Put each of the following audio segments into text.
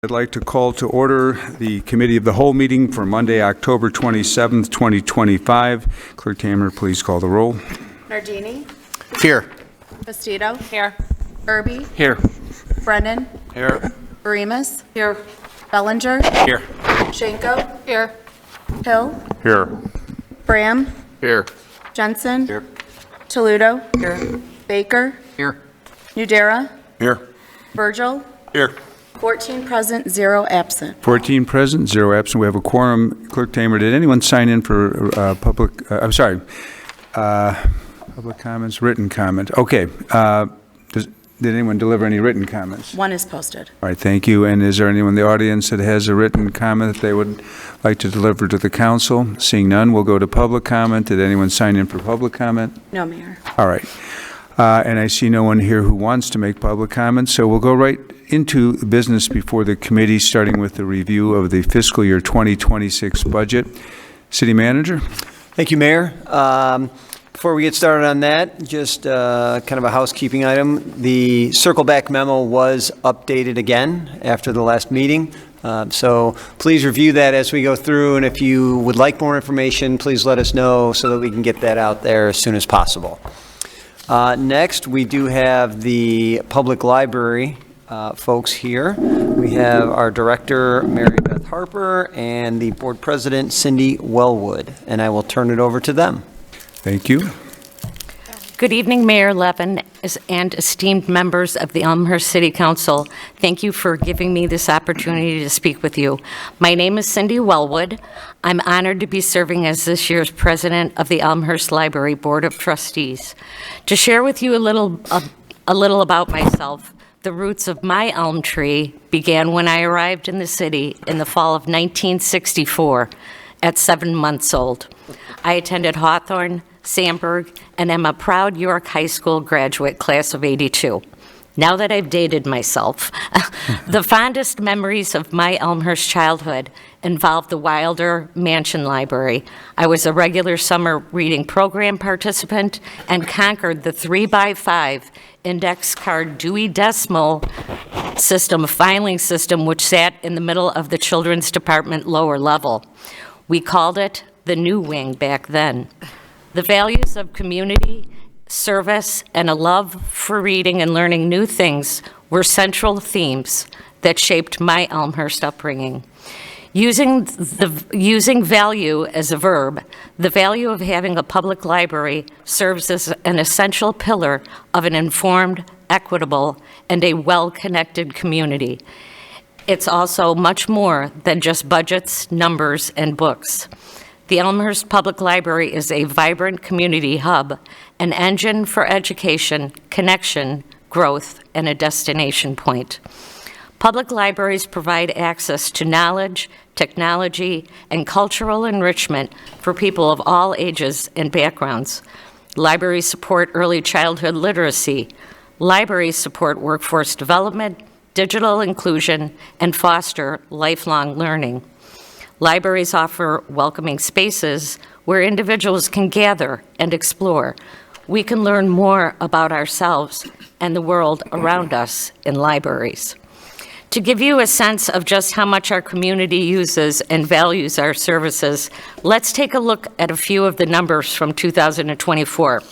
I'd like to call to order the Committee of the Whole meeting for Monday, October 27th, 2025. Clerk Tamer, please call the roll. Nardini. Here. Bastido. Here. Irby. Here. Brennan. Here. Barimas. Here. Bellinger. Here. Shanko. Here. Hill. Here. Bram. Here. Jensen. Here. Toledo. Here. Baker. Here. Nudera. Here. Virgil. Here. 14 present, 0 absent. 14 present, 0 absent. We have a quorum. Clerk Tamer, did anyone sign in for public comments, written comment? Okay. Did anyone deliver any written comments? One is posted. All right, thank you. And is there anyone in the audience that has a written comment that they would like to deliver to the council? Seeing none, we'll go to public comment. Did anyone sign in for public comment? No, Mayor. All right. And I see no one here who wants to make public comments, so we'll go right into business before the committee, starting with the review of the fiscal year 2026 budget. City Manager? Thank you, Mayor. Before we get started on that, just kind of a housekeeping item. The Circle Back memo was updated again after the last meeting. So please review that as we go through, and if you would like more information, please let us know so that we can get that out there as soon as possible. Next, we do have the public library folks here. We have our director, Mary Beth Harper, and the board president, Cindy Wellwood, and I will turn it over to them. Thank you. Good evening, Mayor Levin and esteemed members of the Elmhurst City Council. Thank you for giving me this opportunity to speak with you. My name is Cindy Wellwood. I'm honored to be serving as this year's president of the Elmhurst Library Board of Trustees. To share with you a little about myself, the roots of my elm tree began when I arrived in the city in the fall of 1964 at 7 months old. I attended Hawthorne, Sandburg, and am a proud York High School graduate, class of '82. Now that I've dated myself, the fondest memories of my Elmhurst childhood involve the Wilder Mansion Library. I was a regular summer reading program participant and conquered the 3x5 index card Dewey Decimal System filing system, which sat in the middle of the children's department lower level. We called it the New Wing back then. The values of community, service, and a love for reading and learning new things were central themes that shaped my Elmhurst upbringing. Using value as a verb, the value of having a public library serves as an essential pillar of an informed, equitable, and a well-connected community. It's also much more than just budgets, numbers, and books. The Elmhurst Public Library is a vibrant community hub, an engine for education, connection, growth, and a destination point. Public libraries provide access to knowledge, technology, and cultural enrichment for people of all ages and backgrounds. Libraries support early childhood literacy. Libraries support workforce development, digital inclusion, and foster lifelong learning. Libraries offer welcoming spaces where individuals can gather and explore. We can learn more about ourselves and the world around us in libraries. To give you a sense of just how much our community uses and values our services, let's take a look at a few of the numbers from 2024.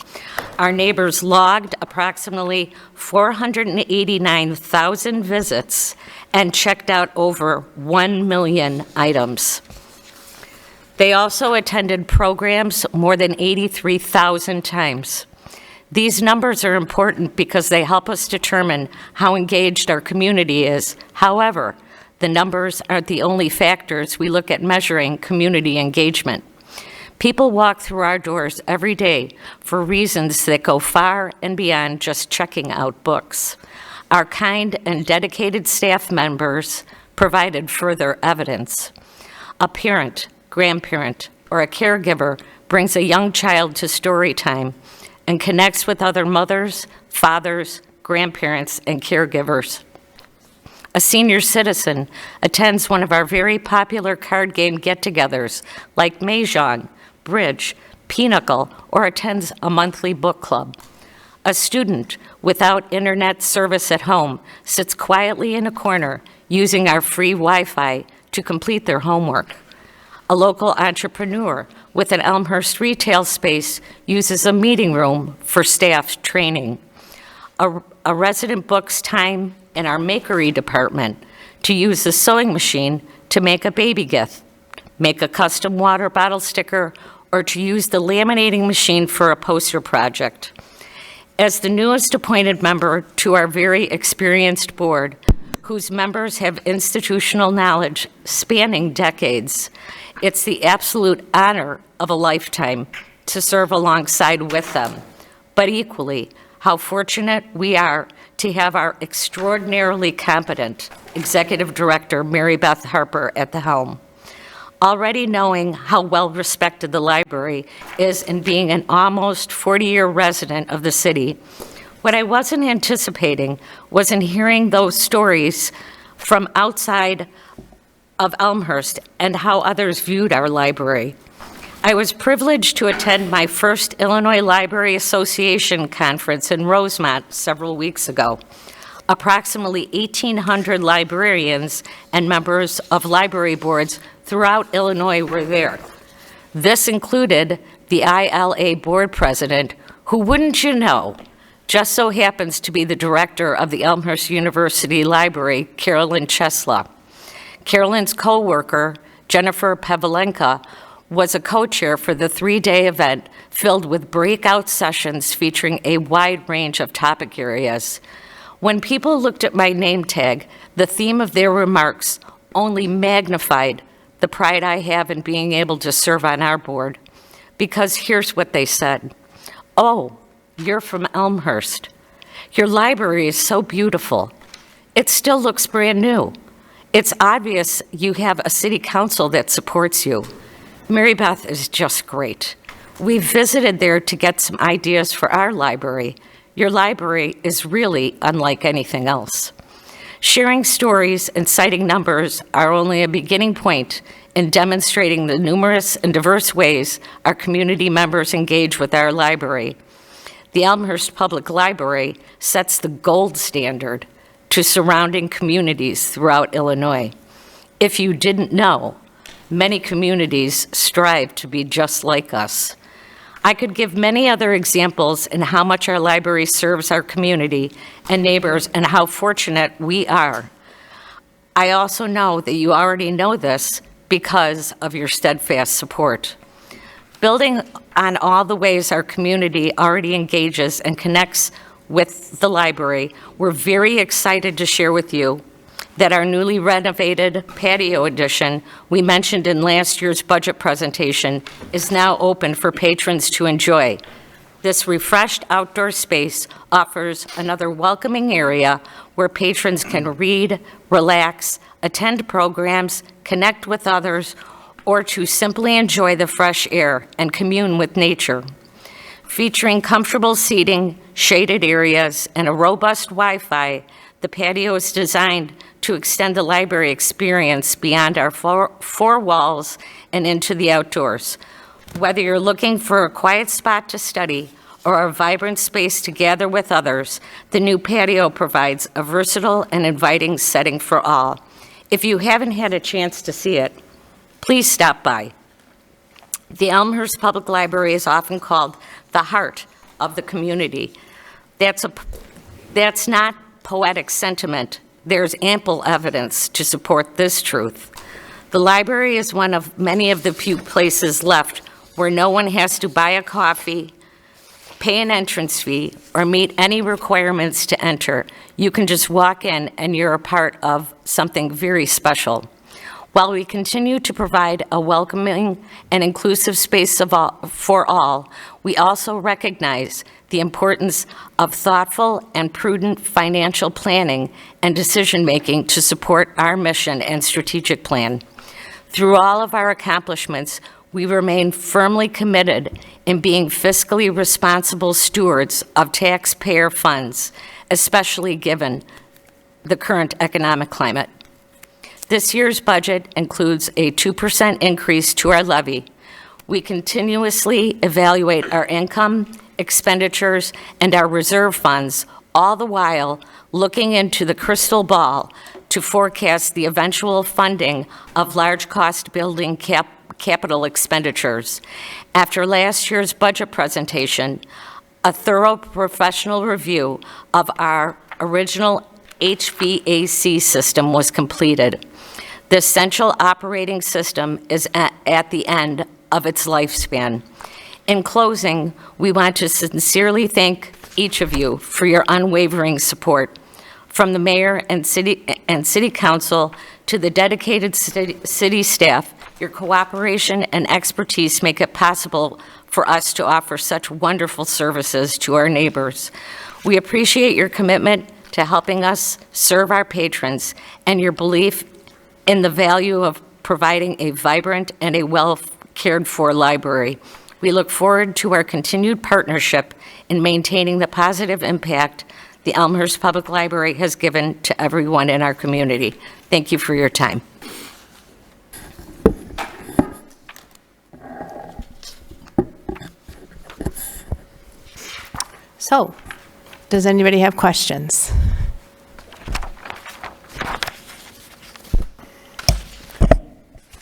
Our neighbors logged approximately 489,000 visits and checked out over 1 million items. They also attended programs more than 83,000 times. These numbers are important because they help us determine how engaged our community is. However, the numbers aren't the only factors we look at measuring community engagement. People walk through our doors every day for reasons that go far and beyond just checking out books. Our kind and dedicated staff members provided further evidence. A parent, grandparent, or a caregiver brings a young child to story time and connects with other mothers, fathers, grandparents, and caregivers. A senior citizen attends one of our very popular card game get-togethers like Mahjong, Bridge, Pinochle, or attends a monthly book club. A student without internet service at home sits quietly in a corner using our free Wi-Fi to complete their homework. A local entrepreneur with an Elmhurst retail space uses a meeting room for staff training. A resident books time in our makery department to use a sewing machine to make a baby gift, make a custom water bottle sticker, or to use the laminating machine for a poster project. As the newest appointed member to our very experienced board, whose members have institutional knowledge spanning decades, it's the absolute honor of a lifetime to serve alongside with them. But equally, how fortunate we are to have our extraordinarily competent Executive Director, Mary Beth Harper, at the helm. Already knowing how well-respected the library is and being an almost 40-year resident of the city, what I wasn't anticipating was in hearing those stories from outside of Elmhurst and how others viewed our library. I was privileged to attend my first Illinois Library Association conference in Rosemont several weeks ago. Approximately 1,800 librarians and members of library boards throughout Illinois were there. This included the ILA board president, who, wouldn't you know, just so happens to be the director of the Elmhurst University Library, Carolyn Cheslaw. Carolyn's co-worker, Jennifer Pavlenka, was a co-chair for the 3-day event filled with breakout sessions featuring a wide range of topic areas. When people looked at my name tag, the theme of their remarks only magnified the pride I have in being able to serve on our board. Because here's what they said. "Oh, you're from Elmhurst. Your library is so beautiful. It still looks brand new. It's obvious you have a city council that supports you. Mary Beth is just great. We visited there to get some ideas for our library. Your library is really unlike anything else." Sharing stories and citing numbers are only a beginning point in demonstrating the numerous and diverse ways our community members engage with our library. The Elmhurst Public Library sets the gold standard to surrounding communities throughout Illinois. If you didn't know, many communities strive to be just like us. I could give many other examples in how much our library serves our community and neighbors and how fortunate we are. I also know that you already know this because of your steadfast support. Building on all the ways our community already engages and connects with the library, we're very excited to share with you that our newly renovated patio addition we mentioned in last year's budget presentation is now open for patrons to enjoy. This refreshed outdoor space offers another welcoming area where patrons can read, relax, attend programs, connect with others, or to simply enjoy the fresh air and commune with nature. Featuring comfortable seating, shaded areas, and a robust Wi-Fi, the patio is designed to extend the library experience beyond our four walls and into the outdoors. Whether you're looking for a quiet spot to study or a vibrant space to gather with others, the new patio provides a versatile and inviting setting for all. If you haven't had a chance to see it, please stop by. The Elmhurst Public Library is often called the heart of the community. That's not poetic sentiment. There's ample evidence to support this truth. The library is one of many of the few places left where no one has to buy a coffee, pay an entrance fee, or meet any requirements to enter. You can just walk in and you're a part of something very special. While we continue to provide a welcoming and inclusive space for all, we also recognize the importance of thoughtful and prudent financial planning and decision-making to support our mission and strategic plan. Through all of our accomplishments, we remain firmly committed in being fiscally responsible stewards of taxpayer funds, especially given the current economic climate. This year's budget includes a 2% increase to our levy. We continuously evaluate our income expenditures, and our reserve funds, all the while looking into the crystal ball to forecast the eventual funding of large cost building capital expenditures. After last year's budget presentation, a thorough professional review of our original HVAC system was completed. This central operating system is at the end of its lifespan. In closing, we want to sincerely thank each of you for your unwavering support. From the mayor and city council to the dedicated city staff, your cooperation and expertise make it possible for us to offer such wonderful services to our neighbors. We appreciate your commitment to helping us serve our patrons and your belief in the value of providing a vibrant and a well-cared-for library. We look forward to our continued partnership in maintaining the positive impact the Elmhurst Public Library has given to everyone in our community. Thank you for your time. So, does anybody have questions?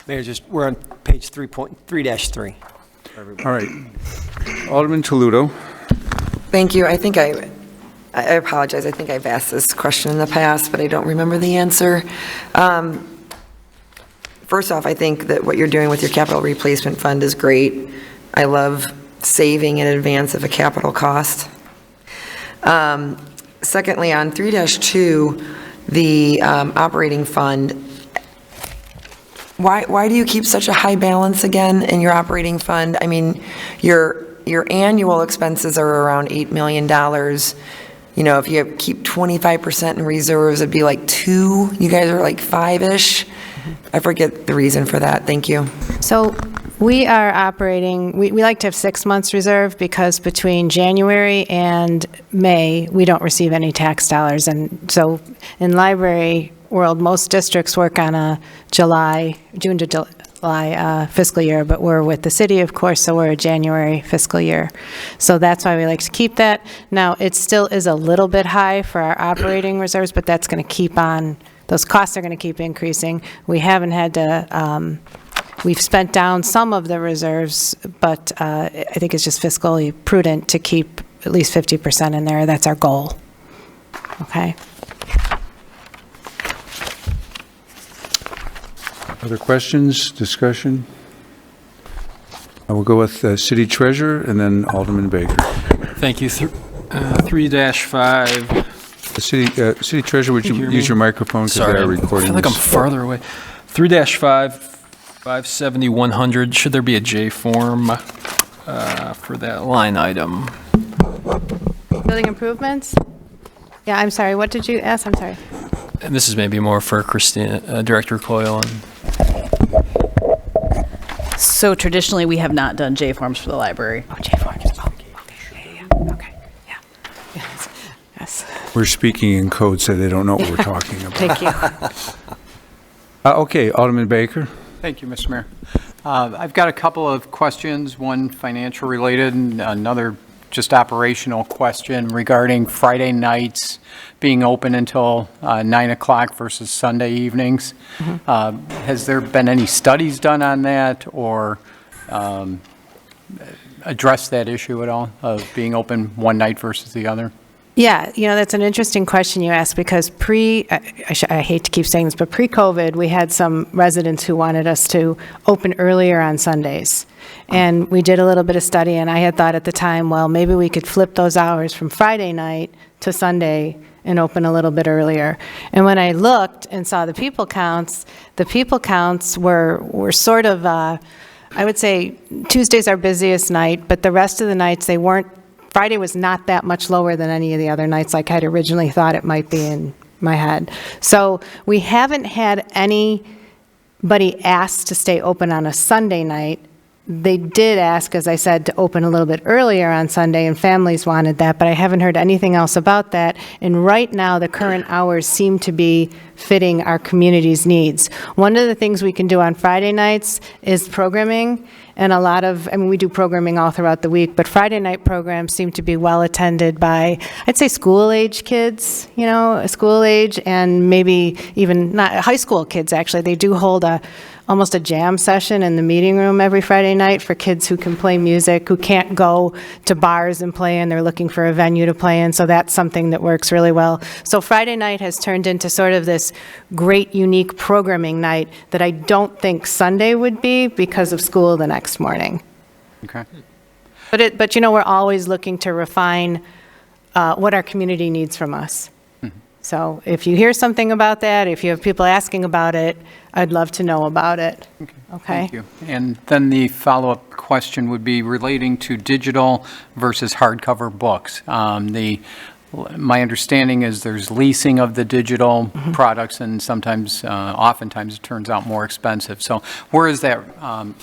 Mayor, we're on page 3.3-3. All right. Alderman Toledo. Thank you. I think I apologize. I think I've asked this question in the past, but I don't remember the answer. First off, I think that what you're doing with your capital replacement fund is great. I love saving in advance of a capital cost. Secondly, on 3-2, the operating fund, why do you keep such a high balance again in your operating fund? I mean, your annual expenses are around $8 million. You know, if you keep 25% in reserves, it'd be like 2. You guys are like 5-ish. I forget the reason for that. Thank you. So we are operating, we like to have 6 months reserve because between January and May, we don't receive any tax dollars. And so in library world, most districts work on a June to July fiscal year, but we're with the city, of course, so we're a January fiscal year. So that's why we like to keep that. Now, it still is a little bit high for our operating reserves, but that's going to keep on, those costs are going to keep increasing. We haven't had to, we've spent down some of the reserves, but I think it's just fiscally prudent to keep at least 50% in there. That's our goal. Okay. Other questions, discussion? I will go with City Treasurer and then Alderman Baker. Thank you. 3-5. The City Treasurer, would you Can you hear use me? your microphone because they Sorry, are recording I feel like I'm this. farther away. 3-5, 570-100. Should there be a J form for that line item? Building improvements? Yeah, I'm sorry. What did you ask? I'm sorry. And this is maybe more for Christina, Director Coyle. So traditionally, we have not done J-forms for the library. Oh, J-forms. Oh, okay. Yeah. Okay. Yeah. Yes. We're speaking in code, so they don't know what we're talking about. Thank you. Okay, Alderman Baker. Thank you, Mr. Mayor. I've got a couple of questions, one financial related and another just operational question regarding Friday nights being open until 9 o'clock versus Sunday evenings. Mm-hmm. Has there been any studies done on that or addressed that issue at all of being open one night versus the other? Yeah, you know, that's an interesting question you asked because I hate to keep saying this, but pre-COVID, we had some residents who wanted us to open earlier on Sundays. And we did a little bit of study, and I had thought at the time, well, maybe we could flip those hours from Friday night to Sunday and open a little bit earlier. And when I looked and saw the people counts were sort of, I would say Tuesday's our busiest night, but the rest of the nights they weren't. Friday was not that much lower than any of the other nights like I'd originally thought it might be in my head. So we haven't had anybody ask to stay open on a Sunday night. They did ask, as I said, to open a little bit earlier on Sunday, and families wanted that, but I haven't heard anything else about that. And right now, the current hours seem to be fitting our community's needs. One of the things we can do on Friday nights is programming, and a lot of, I mean, we do programming all throughout the week, but Friday night programs seem to be well attended by, I'd say, school-age kids, school age, and maybe even not high school kids, actually. They do hold almost a jam session in the meeting room every Friday night for kids who can play music, who can't go to bars and play, and they're looking for a venue to play in, so that's something that works really well. So Friday night has turned into sort of this great, unique programming night that I don't think Sunday would be because of school the next morning. Okay. But we're always looking to refine what our community needs from us. So if you hear something about that, if you have people asking about it, I'd love to know about it. Okay? Thank you. And then the follow-up question would be relating to digital versus hardcover books. My understanding is there's leasing of the digital products, and sometimes, oftentimes, it turns out more expensive. So where is that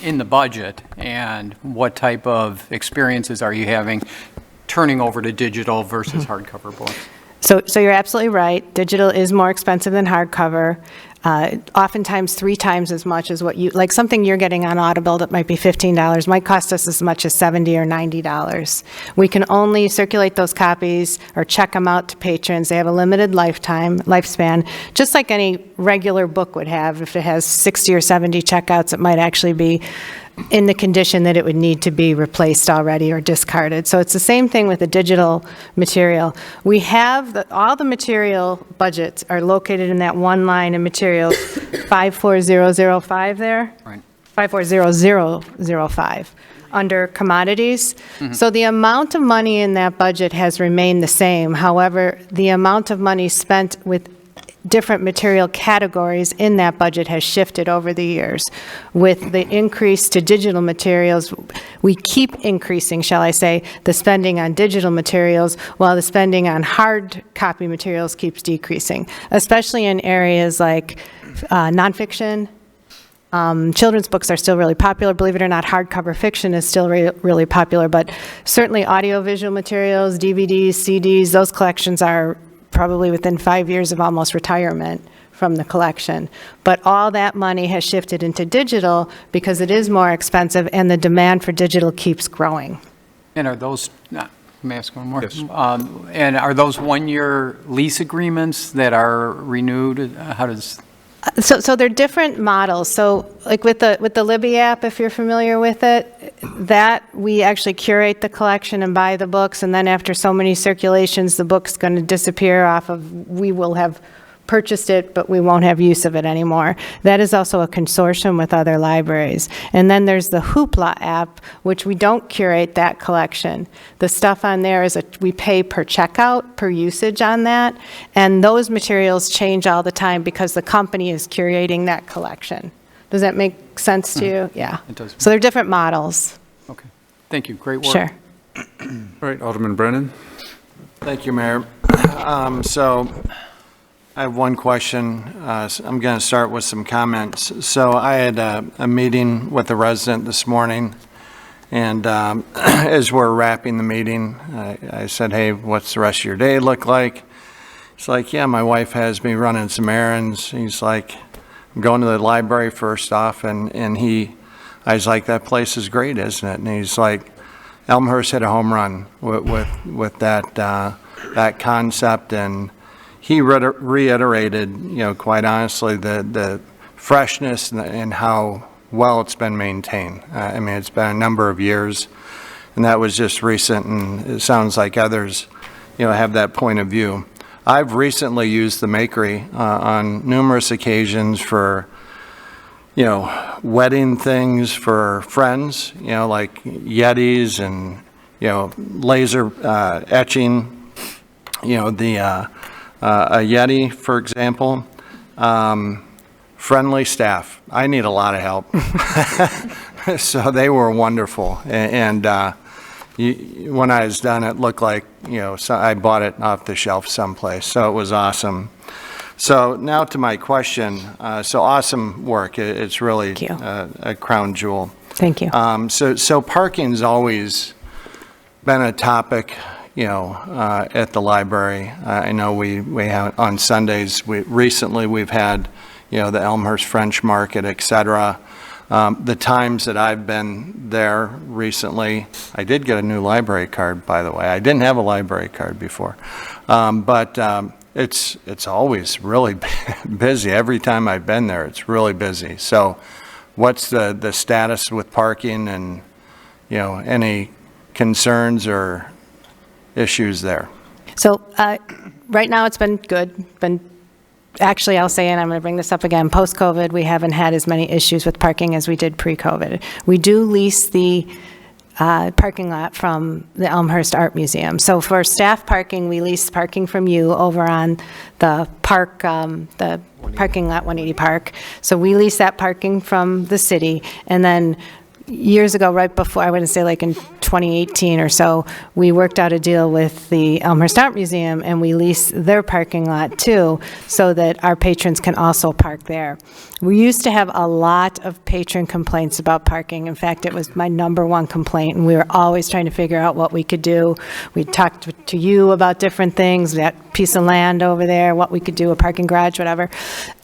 in the budget, and what type of experiences are you having turning over to digital versus hardcover books? So you're absolutely right. Digital is more expensive than hardcover. Oftentimes 3 times as much as what like something you're getting on Audible that might be $15 might cost us as much as $70 or $90. We can only circulate those copies or check them out to patrons. They have a limited lifespan, just like any regular book would have. If it has 60 or 70 checkouts, it might actually be in the condition that it would need to be replaced already or discarded. So it's the same thing with the digital material. We have all the material budgets are located in that one line in materials 54005 there. Right. 540005 under commodities. So the amount of money in that budget has remained the same. However, the amount of money spent with different material categories in that budget has shifted over the years. With the increase to digital materials, we keep increasing, shall I say, the spending on digital materials while the spending on hard copy materials keeps decreasing, especially in areas like nonfiction. Children's books are still really popular. Believe it or not, hardcover fiction is still really popular, but certainly audiovisual materials, DVDs, CDs, those collections are probably within 5 years of almost retirement from the collection. But all that money has shifted into digital because it is more expensive and the demand for digital keeps growing. And are those, let me ask one more. Yes. And are those one-year lease agreements that are renewed? How does? So they're different models. So like with the Libby app, if you're familiar with it, that we actually curate the collection and buy the books, and then after so many circulations, the book's going to disappear off of, we will have purchased it, but we won't have use of it anymore. That is also a consortium with other libraries. And then there's the Hoopla app, which we don't curate that collection. The stuff on there is we pay per checkout, per usage on that, and those materials change all the time because the company is curating that collection. Does that make sense to you? Yeah. It does. So they're different models. Okay. Thank you. Great work. Sure. All right, Alderman Brennan. Thank you, Mayor. So I have one question. I'm going to start with some comments. So I had a meeting with a resident this morning, and as we're wrapping the meeting, I said, hey, what's the rest of your day look like? He's like, yeah, my wife has me running some errands. He's like, I'm going to the library first off, and I was like, that place is great, isn't it? And he's like, Elmhurst hit a home run with that concept, and he reiterated, quite honestly, the freshness and how well it's been maintained. I mean, it's been a number of years, and that was just recent, and it sounds like others, have that point of view. I've recently used the Makery on numerous occasions for, wedding things for friends, like Yetis and, laser etching, a Yeti, for example. Friendly staff. I need a lot of help. So they were wonderful. And when I was done, it looked like, so I bought it off the shelf someplace. So it was awesome. So now to my question. So awesome work. It's really a crown jewel. Thank you. So parking's always been a topic, at the library. I know we have on Sundays. Recently we've had, the Elmhurst French Market, et cetera. The times that I've been there recently, I did get a new library card, by the way. I didn't have a library card before. But it's always really busy. Every time I've been there, it's really busy. So what's the status with parking and, any concerns or issues there? So right now, it's been good. Actually, I'll say, and I'm going to bring this up again, post-COVID, we haven't had as many issues with parking as we did pre-COVID. We do lease the parking lot from the Elmhurst Art Museum. So for staff parking, we lease parking from you over on the park, the parking lot 180 Park. So we lease that parking from the city, and then years ago, right before, I wouldn't say like in 2018 or so, we worked out a deal with the Elmhurst Art Museum, and we lease their parking lot too, so that our patrons can also park there. We used to have a lot of patron complaints about parking. In fact, it was my #1 complaint, and we were always trying to figure out what we could do. We talked to you about different things, that piece of land over there, what we could do, a parking garage, whatever.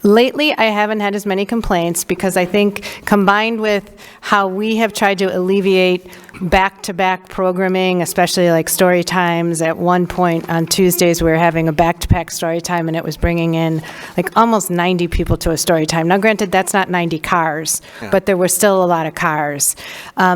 Lately, I haven't had as many complaints because I think combined with how we have tried to alleviate back-to-back programming, especially like story times. At one point on Tuesdays, we were having a back-to-back story time, and it was bringing in like almost 90 people to a story time. Now, granted, that's not 90 cars, but there were still a lot of cars.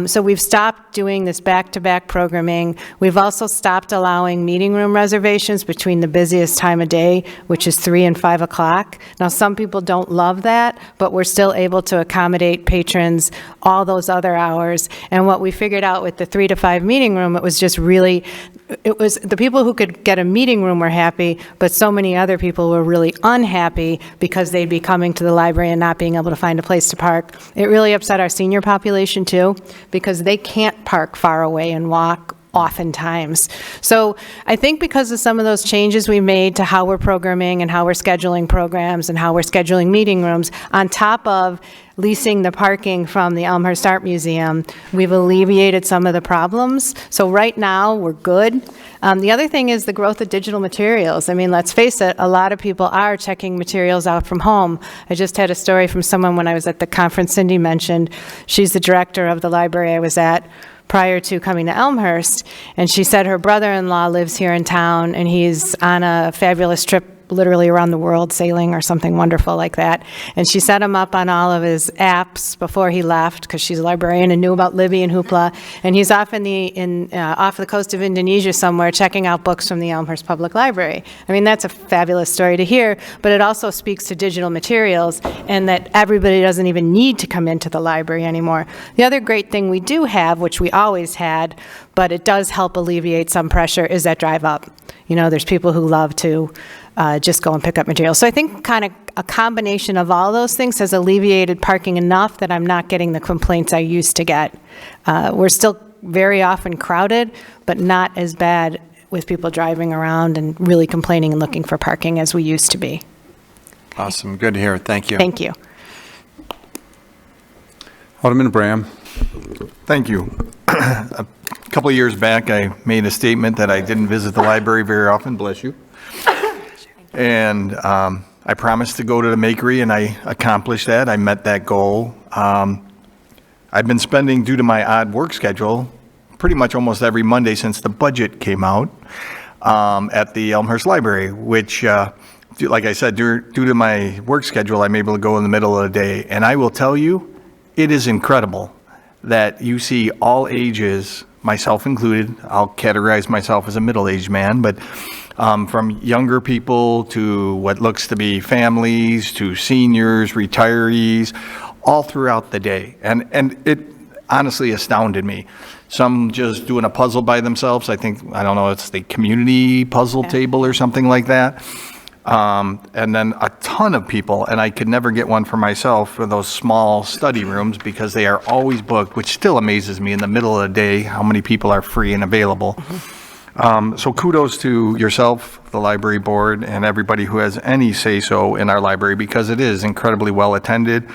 So we've stopped doing this back-to-back programming. We've also stopped allowing meeting room reservations between the busiest time of day, which is 3 and 5 o'clock. Now, some people don't love that, but we're still able to accommodate patrons all those other hours. And what we figured out with the 3 to 5 meeting room, it was the people who could get a meeting room were happy, but so many other people were really unhappy because they'd be coming to the library and not being able to find a place to park. It really upset our senior population too, because they can't park far away and walk oftentimes. So I think because of some of those changes we made to how we're programming and how we're scheduling programs and how we're scheduling meeting rooms, on top of leasing the parking from the Elmhurst Art Museum, we've alleviated some of the problems. So right now, we're good. The other thing is the growth of digital materials. I mean, let's face it, a lot of people are checking materials out from home. I just had a story from someone when I was at the conference Cindy mentioned. She's the director of the library I was at prior to coming to Elmhurst, and she said her brother-in-law lives here in town, and he's on a fabulous trip literally around the world, sailing or something wonderful like that. And she set him up on all of his apps before he left, because she's a librarian and knew about Libby and Hoopla. And he's off off the coast of Indonesia somewhere checking out books from the Elmhurst Public Library. I mean, that's a fabulous story to hear, but it also speaks to digital materials and that everybody doesn't even need to come into the library anymore. The other great thing we do have, which we always had, but it does help alleviate some pressure, is that drive up. There's people who love to just go and pick up materials. So I think kind of a combination of all those things has alleviated parking enough that I'm not getting the complaints I used to get. We're still very often crowded, but not as bad with people driving around and really complaining and looking for parking as we used to be. Awesome. Good to hear. Thank you. Thank you. Alderman Bram. Thank you. A couple of years back, I made a statement that I didn't visit the library very often, bless you. And I promised to go to the Makery, and I accomplished that. I met that goal. I've been spending, due to my odd work schedule, pretty much almost every Monday since the budget came out at the Elmhurst Library, which, like I said, due to my work schedule, I'm able to go in the middle of the day. And I will tell you, it is incredible that you see all ages, myself included. I'll categorize myself as a middle-aged man, but from younger people to what looks to be families to seniors, retirees, all throughout the day. And it honestly astounded me. Some just doing a puzzle by themselves. I don't know, it's the community puzzle table or something like that. And then a ton of people, and I could never get one for myself, for those small study rooms because they are always booked, which still amazes me in the middle of the day how many people are free and available. So kudos to yourself, the library board, and everybody who has any say-so in our library, because it is incredibly well attended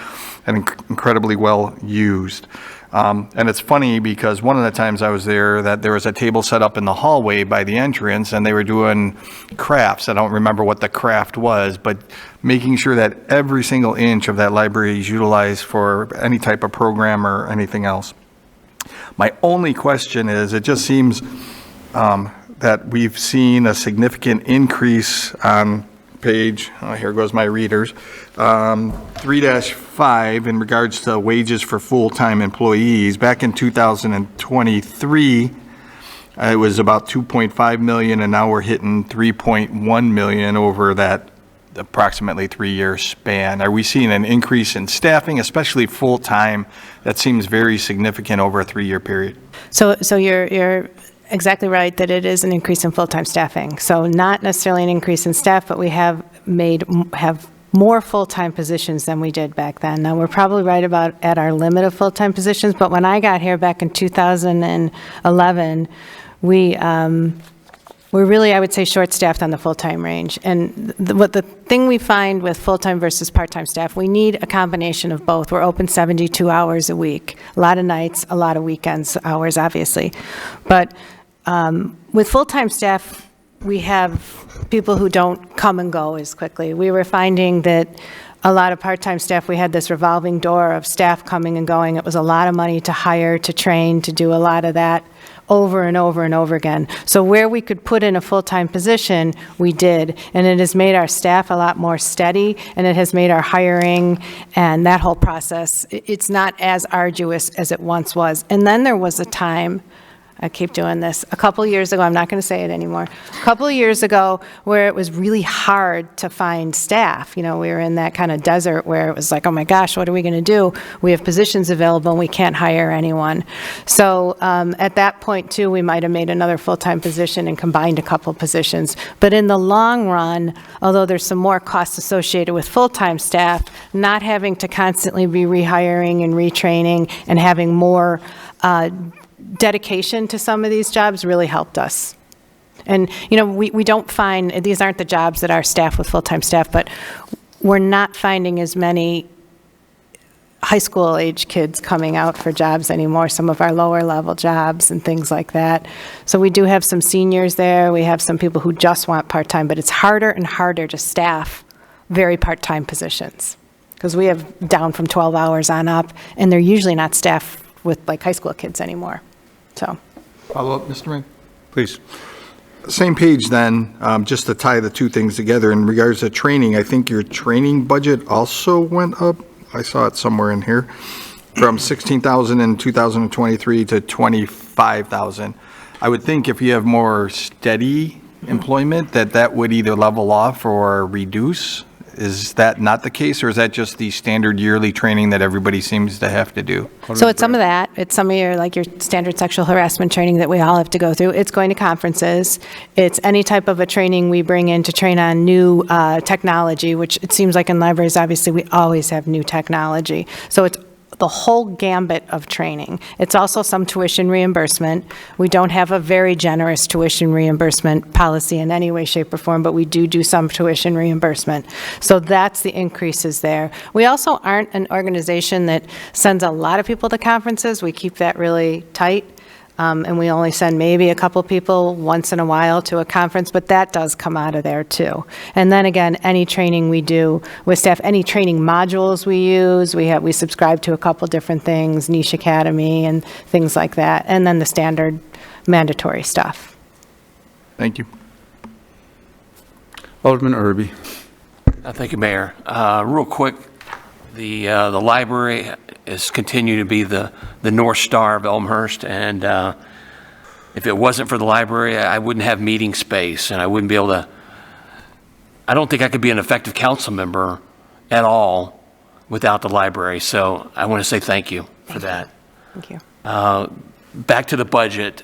and incredibly well used. And it's funny because one of the times I was there, that there was a table set up in the hallway by the entrance, and they were doing crafts. I don't remember what the craft was, but making sure that every single inch of that library is utilized for any type of program or anything else. My only question is, it just seems that we've seen a significant increase on page, here goes my readers, 3-5 in regards to wages for full-time employees. Back in 2023, it was about 2.5 million, and now we're hitting 3.1 million over that approximately 3-year span. Are we seeing an increase in staffing, especially full-time? That seems very significant over a 3-year period. So you're exactly right that it is an increase in full-time staffing. So not necessarily an increase in staff, but we have more full-time positions than we did back then. Now, we're probably right about at our limit of full-time positions, but when I got here back in 2011, we're really, I would say, short-staffed on the full-time range. And the thing we find with full-time versus part-time staff, we need a combination of both. We're open 72 hours a week, a lot of nights, a lot of weekends hours, obviously. But with full-time staff, we have people who don't come and go as quickly. We were finding that a lot of part-time staff, we had this revolving door of staff coming and going. It was a lot of money to hire, to train, to do a lot of that over and over and over again. So where we could put in a full-time position, we did. And it has made our staff a lot more steady, and it has made our hiring and that whole process, it's not as arduous as it once was. And then there was a time, I keep doing this, a couple years ago, I'm not going to say it anymore, a couple of years ago where it was really hard to find staff. You know, we were in that kind of desert where it was like, oh my gosh, what are we going to do? We have positions available and we can't hire anyone. So at that point too, we might have made another full-time position and combined a couple positions. But in the long run, although there's some more costs associated with full-time staff, not having to constantly be rehiring and retraining and having more dedication to some of these jobs really helped us. And, you know, we don't find, these aren't the jobs that are staffed with full-time staff, but we're not finding as many high school age kids coming out for jobs anymore, some of our lower level jobs and things like that. So we do have some seniors there. We have some people who just want part-time, but it's harder and harder to staff very part-time positions because we have down from 12 hours on up, and they're usually not staffed with like high school kids anymore. So. Follow up, Mr. Ring? Please. Same page then, just to tie the two things together in regards to training, I think your training budget also went up. I saw it somewhere in here, from 16,000 in 2023 to 25,000. I would think if you have more steady employment, that would either level off or reduce. Is that not the case, or is that just the standard yearly training that everybody seems to have to do? So it's some of that. It's some of your, like your standard sexual harassment training that we all have to go through. It's going to conferences. It's any type of a training we bring in to train on new technology, which it seems like in libraries, obviously, we always have new technology. So it's the whole gambit of training. It's also some tuition reimbursement. We don't have a very generous tuition reimbursement policy in any way, shape, or form, but we do some tuition reimbursement. So that's the increases there. We also aren't an organization that sends a lot of people to conferences. We keep that really tight. And we only send maybe a couple people once in a while to a conference, but that does come out of there too. And then again, any training we do with staff, any training modules we use, we subscribe to a couple different things, Niche Academy and things like that, and then the standard mandatory stuff. Thank you. Alderman Irby. Thank you, Mayor. Real quick, the library has continued to be the North Star of Elmhurst, and if it wasn't for the library, I wouldn't have meeting space, and I wouldn't be able to, I don't think I could be an effective council member at all without the library, so I want to say thank you for that. Thank you. Back to the budget.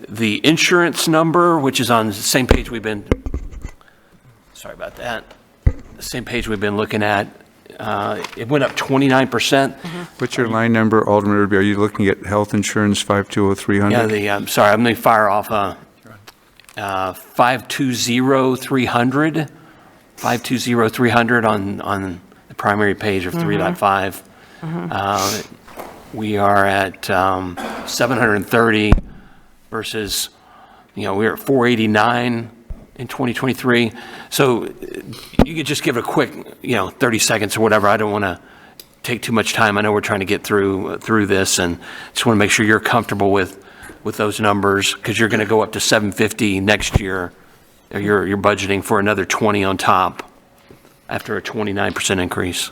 The insurance number, which is on the same page we've been, sorry about that, the same page we've been looking at, it went up 29%. What's your line number, Alderman Irby? Are you looking at health insurance 520300? Yeah, sorry, I'm going to fire off 520300. 520300 on the primary page of 3.5. we are at 730 versus, we were at 489 in 2023. So you could just give a quick, 30 seconds or whatever. I don't want to take too much time. I know we're trying to get through this, and just want to make sure you're comfortable with those numbers, because you're going to go up to 750 next year. Or you're budgeting for another 20 on top after a 29% increase.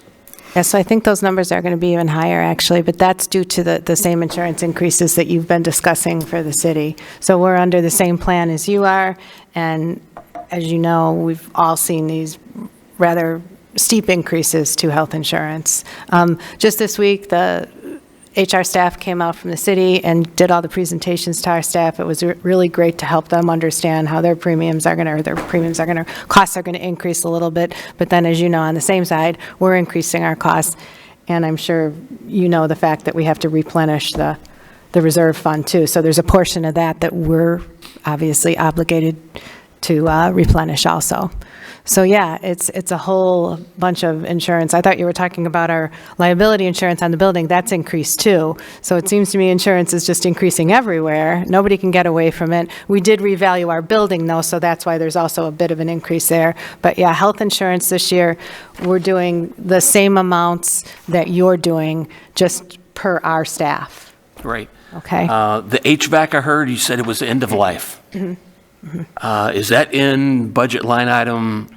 Yeah, so I think those numbers are going to be even higher, actually, but that's due to the same insurance increases that you've been discussing for the city. So we're under the same plan as you are, and as you know, we've all seen these rather steep increases to health insurance. Just this week, the HR staff came out from the city and did all the presentations to our staff. It was really great to help them understand how their costs are going to increase a little bit. But then, as you know, on the same side, we're increasing our costs. And I'm sure you know the fact that we have to replenish the reserve fund too. So there's a portion of that we're obviously obligated to replenish also. So yeah, it's a whole bunch of insurance. I thought you were talking about our liability insurance on the building. That's increased too. So it seems to me insurance is just increasing everywhere. Nobody can get away from it. We did revalue our building though, so that's why there's also a bit of an increase there. But yeah, health insurance this year, we're doing the same amounts that you're doing, just per our staff. Right. Okay. The HVAC, I heard you said it was end of life. Mm-hmm. Is that in budget line item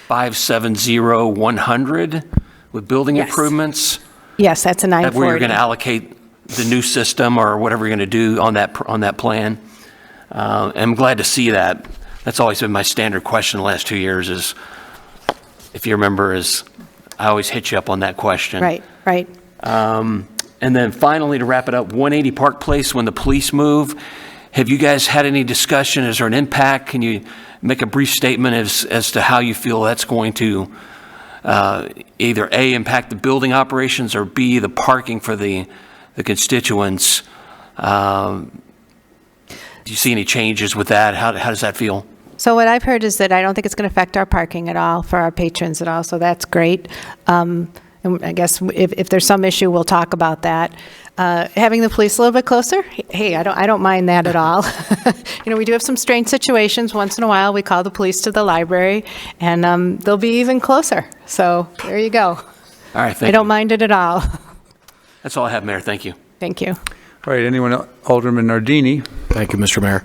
570-100 with building Yes. improvements? Yes, that's a 940. Where you're going to allocate the new system or whatever you're going to do on that plan? I'm glad to see that. That's always been my standard question the last 2 years is, if you remember, I always hit you up on that question. Right. And then finally, to wrap it up, 180 Park Place, when the police move, have you guys had any discussion? Is there an impact? Can you make a brief statement as to how you feel that's going to either A, impact the building operations, or B, the parking for the constituents? Do you see any changes with that? How does that feel? So what I've heard is that I don't think it's going to affect our parking at all, for our patrons at all, so that's great. And I guess if there's some issue, we'll talk about that. Having the police a little bit closer, hey, I don't mind that at all. We do have some strange situations. Once in a while, we call the police to the library, and they'll be even closer. So there you go. All right, thank you. I don't mind it at all. That's all I have, Mayor. Thank you. Thank you. All right, anyone else? Alderman Nardini. Thank you, Mr. Mayor.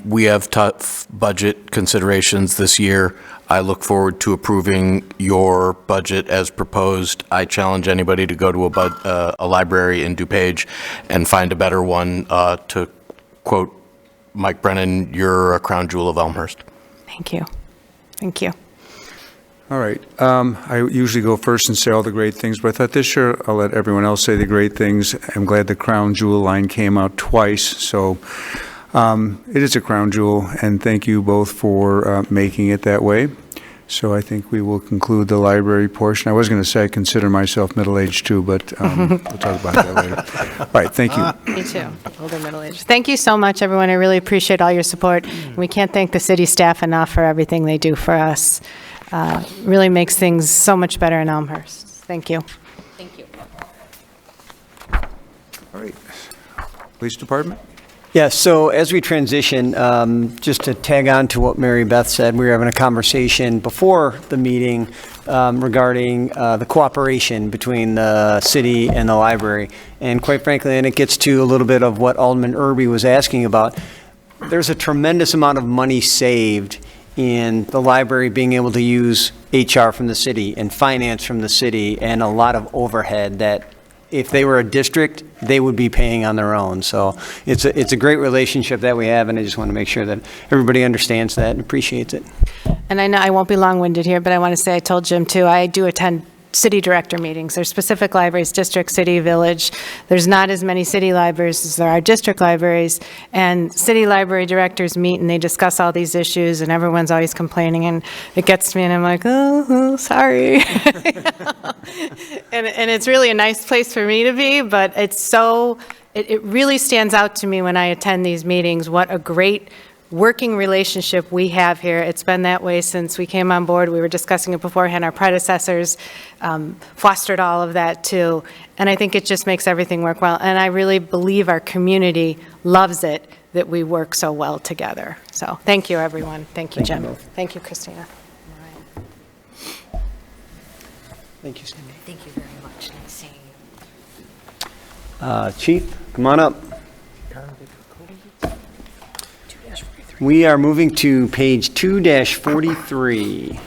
We have tough budget considerations this year. I look forward to approving your budget as proposed. I challenge anybody to go to a library in DuPage and find a better one. To quote Mike Brennan, you're a crown jewel of Elmhurst. Thank you. Thank you. All right. I usually go first and say all the great things, but I thought this year I'll let everyone else say the great things. I'm glad the crown jewel line came out twice, so it is a crown jewel, and thank you both for making it that way. So I think we will conclude the library portion. I was going to say I consider myself middle-aged too, but we'll talk about that later. All right, thank you. Me too, older middle-aged. Thank you so much, everyone. I really appreciate all your support. We can't thank the city staff enough for everything they do for us. Really makes things so much better in Elmhurst. Thank you. Thank you. All right. Police Department? Yeah, so as we transition, just to tag on to what Mary Beth said, we were having a conversation before the meeting regarding the cooperation between the city and the library. And quite frankly, and it gets to a little bit of what Alderman Irby was asking about, there's a tremendous amount of money saved in the library being able to use HR from the city and finance from the city and a lot of overhead that if they were a district, they would be paying on their own. So it's a great relationship that we have, and I just want to make sure that everybody understands that and appreciates it. And I know I won't be long-winded here, but I want to say I told Jim too, I do attend city director meetings. There's specific libraries, district, city, village. There's not as many city libraries as there are district libraries, and city library directors meet and they discuss all these issues, and everyone's always complaining, and it gets to me and I'm like, oh sorry. And it's really a nice place for me to be, but it's so, it really stands out to me when I attend these meetings what a great working relationship we have here. It's been that way since we came on board. We were discussing it beforehand. Our predecessors fostered all of that too. And I think it just makes everything work well. And I really believe our community loves it that we work so well together. So thank you, everyone. Thank you, Jim. Thank you, Christina. Thank you, Cindy. Thank you very much. Nice seeing you. Chief, come on up. We are moving to page 2-43.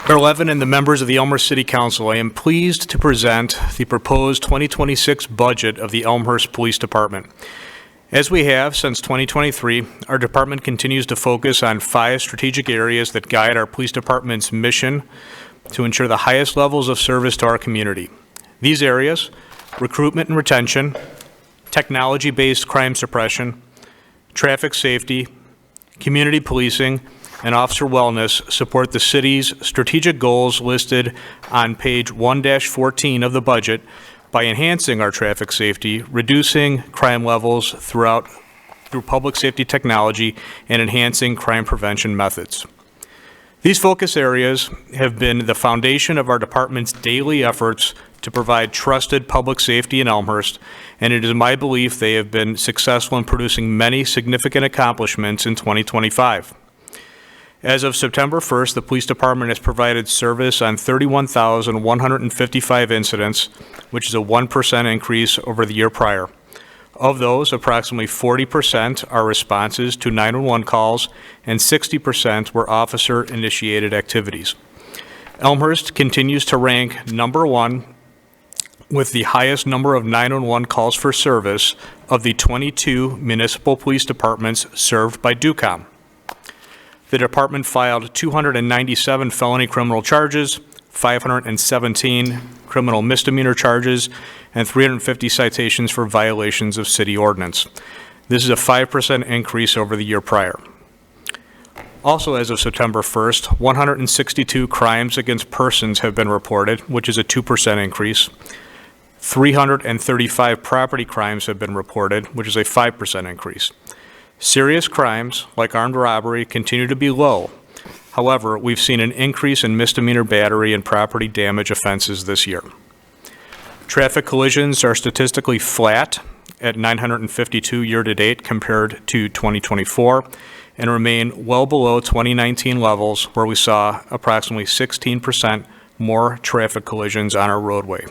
Mayor Levin and the members of the Elmhurst City Council, I am pleased to present the proposed 2026 budget of the Elmhurst Police Department. As we have since 2023, our department continues to focus on 5 strategic areas that guide our police department's mission to ensure the highest levels of service to our community. These areas: recruitment and retention, technology-based crime suppression, traffic safety, community policing, and officer wellness, support the city's strategic goals listed on page 1-14 of the budget by enhancing our traffic safety, reducing crime levels through public safety technology, and enhancing crime prevention methods. These focus areas have been the foundation of our department's daily efforts to provide trusted public safety in Elmhurst, and it is my belief they have been successful in producing many significant accomplishments in 2025. As of September 1st, the police department has provided service on 31,155 incidents, which is a 1% increase over the year prior. Of those, approximately 40% are responses to 911 calls, and 60% were officer-initiated activities. Elmhurst continues to rank number 1 with the highest number of 911 calls for service of the 22 municipal police departments served by DUCOM. The department filed 297 felony criminal charges, 517 criminal misdemeanor charges, and 350 citations for violations of city ordinance. This is a 5% increase over the year prior. Also, as of September 1st, 162 crimes against persons have been reported, which is a 2% increase. 335 property crimes have been reported, which is a 5% increase. Serious crimes, like armed robbery, continue to be low. However, we've seen an increase in misdemeanor battery and property damage offenses this year. Traffic collisions are statistically flat at 952 year-to-date compared to 2024, and remain well below 2019 levels, where we saw approximately 16% more traffic collisions on our roadway.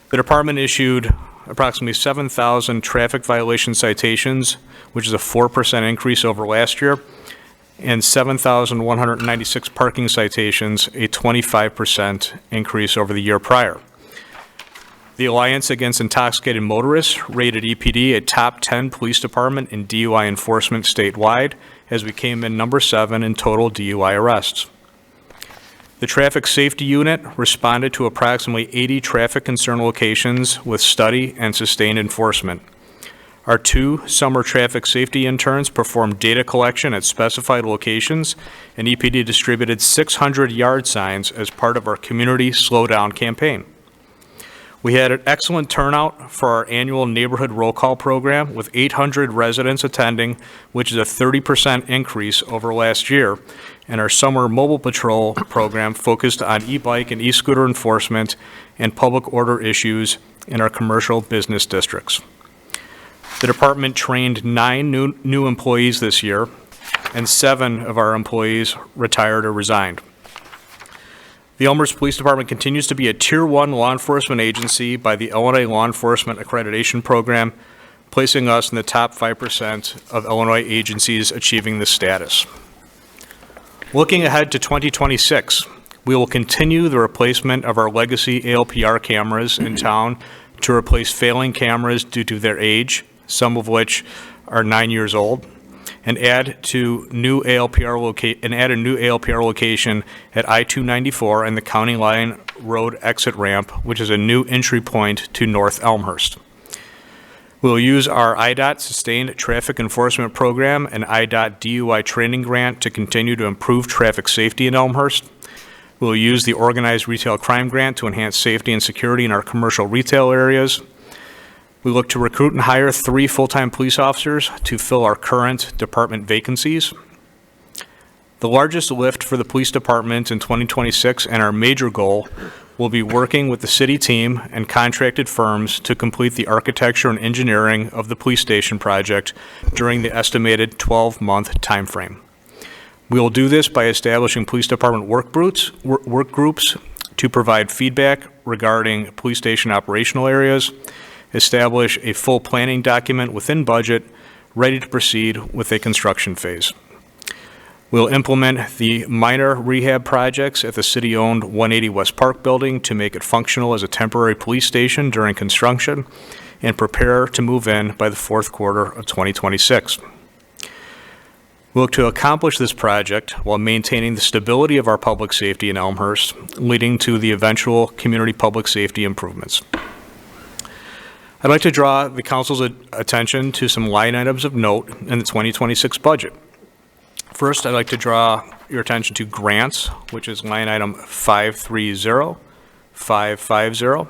The department issued approximately 7,000 traffic violation citations, which is a 4% increase over last year, and 7,196 parking citations, a 25% increase over the year prior. The Alliance Against Intoxicated Motorists rated EPD a top 10 police department in DUI enforcement statewide, as we came in number 7 in total DUI arrests. The Traffic Safety Unit responded to approximately 80 traffic concern locations with study and sustained enforcement. Our 2 summer traffic safety interns performed data collection at specified locations, and EPD distributed 600 yard signs as part of our community slowdown campaign. We had an excellent turnout for our annual neighborhood roll call program, with 800 residents attending, which is a 30% increase over last year, and our summer mobile patrol program focused on e-bike and e-scooter enforcement and public order issues in our commercial business districts. The department trained 9 new employees this year, and 7 of our employees retired or resigned. The Elmhurst Police Department continues to be a Tier 1 law enforcement agency by the Illinois Law Enforcement Accreditation Program, placing us in the top 5% of Illinois agencies achieving this status. Looking ahead to 2026, we will continue the replacement of our legacy ALPR cameras in town to replace failing cameras due to their age, some of which are 9 years old, and add a new ALPR location at I-294 and the County Line Road exit ramp, which is a new entry point to North Elmhurst. We'll use our IDOT Sustained Traffic Enforcement Program and IDOT DUI training grant to continue to improve traffic safety in Elmhurst. We'll use the Organized Retail Crime Grant to enhance safety and security in our commercial retail areas. We look to recruit and hire 3 full-time police officers to fill our current department vacancies. The largest lift for the police department in 2026 and our major goal will be working with the city team and contracted firms to complete the architecture and engineering of the police station project during the estimated 12-month timeframe. We will do this by establishing police department work groups to provide feedback regarding police station operational areas, establish a full planning document within budget, ready to proceed with a construction phase. We'll implement the minor rehab projects at the city-owned 180 West Park building to make it functional as a temporary police station during construction and prepare to move in by the fourth quarter of 2026. We look to accomplish this project while maintaining the stability of our public safety in Elmhurst, leading to the eventual community public safety improvements. I'd like to draw the council's attention to some line items of note in the 2026 budget. First, I'd like to draw your attention to grants, which is line item 530550.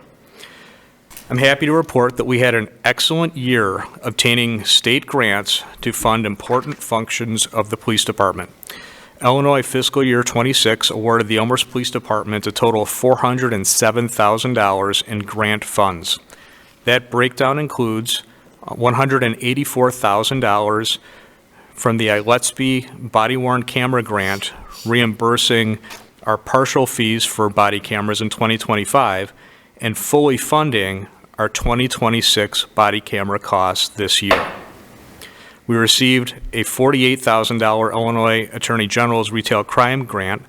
I'm happy to report that we had an excellent year obtaining state grants to fund important functions of the police department. Illinois fiscal year 26 awarded the Elmhurst Police Department a total of $407,000 in grant funds. That breakdown includes $184,000 from the Gillespie body-worn camera grant, reimbursing our partial fees for body cameras in 2025, and fully funding our 2026 body camera costs this year. We received a $48,000 Illinois Attorney General's Retail Crime Grant,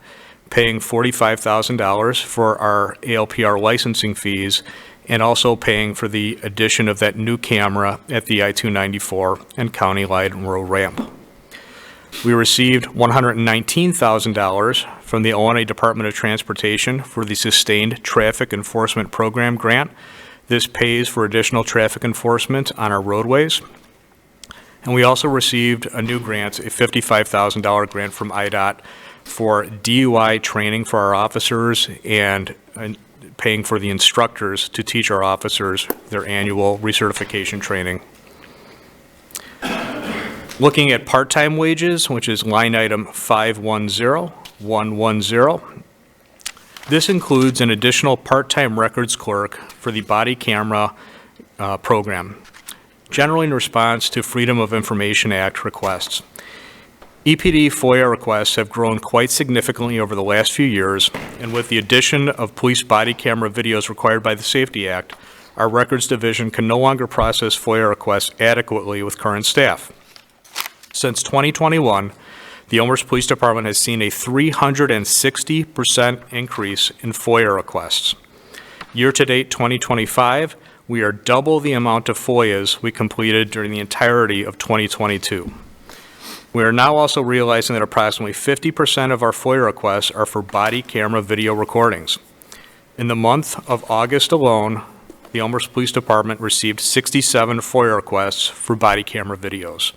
paying $45,000 for our ALPR licensing fees, and also paying for the addition of that new camera at the I-294 and County Line Road ramp. We received $119,000 from the Illinois Department of Transportation for the Sustained Traffic Enforcement Program grant. This pays for additional traffic enforcement on our roadways. And we also received a new grant, a $55,000 grant from IDOT for DUI training for our officers and paying for the instructors to teach our officers their annual recertification training. Looking at part-time wages, which is line item 510110, this includes an additional part-time records clerk for the body camera program, generally in response to Freedom of Information Act requests. EPD FOIA requests have grown quite significantly over the last few years, and with the addition of police body camera videos required by the Safety Act, our records division can no longer process FOIA requests adequately with current staff. Since 2021, the Elmhurst Police Department has seen a 360% increase in FOIA requests. Year-to-date 2025, we are double the amount of FOIAs we completed during the entirety of 2022. We are now also realizing that approximately 50% of our FOIA requests are for body camera video recordings. In the month of August alone, the Elmhurst Police Department received 67 FOIA requests for body camera videos.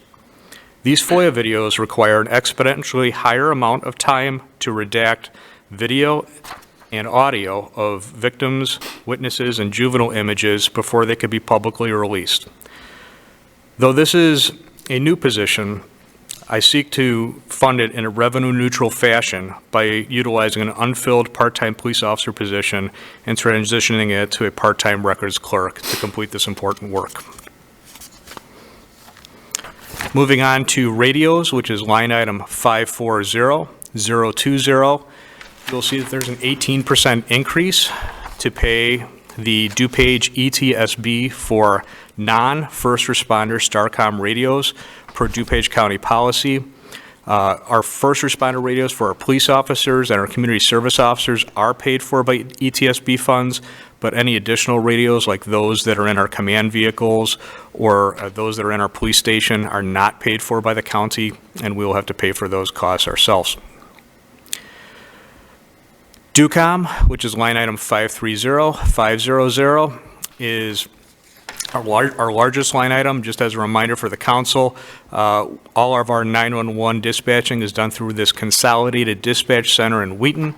These FOIA videos require an exponentially higher amount of time to redact video and audio of victims, witnesses, and juvenile images before they could be publicly released. Though this is a new position, I seek to fund it in a revenue-neutral fashion by utilizing an unfilled part-time police officer position and transitioning it to a part-time records clerk to complete this important work. Moving on to radios, which is line item 540020, you'll see that there's an 18% increase to pay the DuPage ETSB for non-first responder STARCOM radios per DuPage County policy. Our first responder radios for our police officers and our community service officers are paid for by ETSB funds, but any additional radios like those that are in our command vehicles or those that are in our police station are not paid for by the county, and we will have to pay for those costs ourselves. DUCOM, which is line item 530500, is our largest line item. Just as a reminder for the council, all of our 911 dispatching is done through this consolidated dispatch center in Wheaton.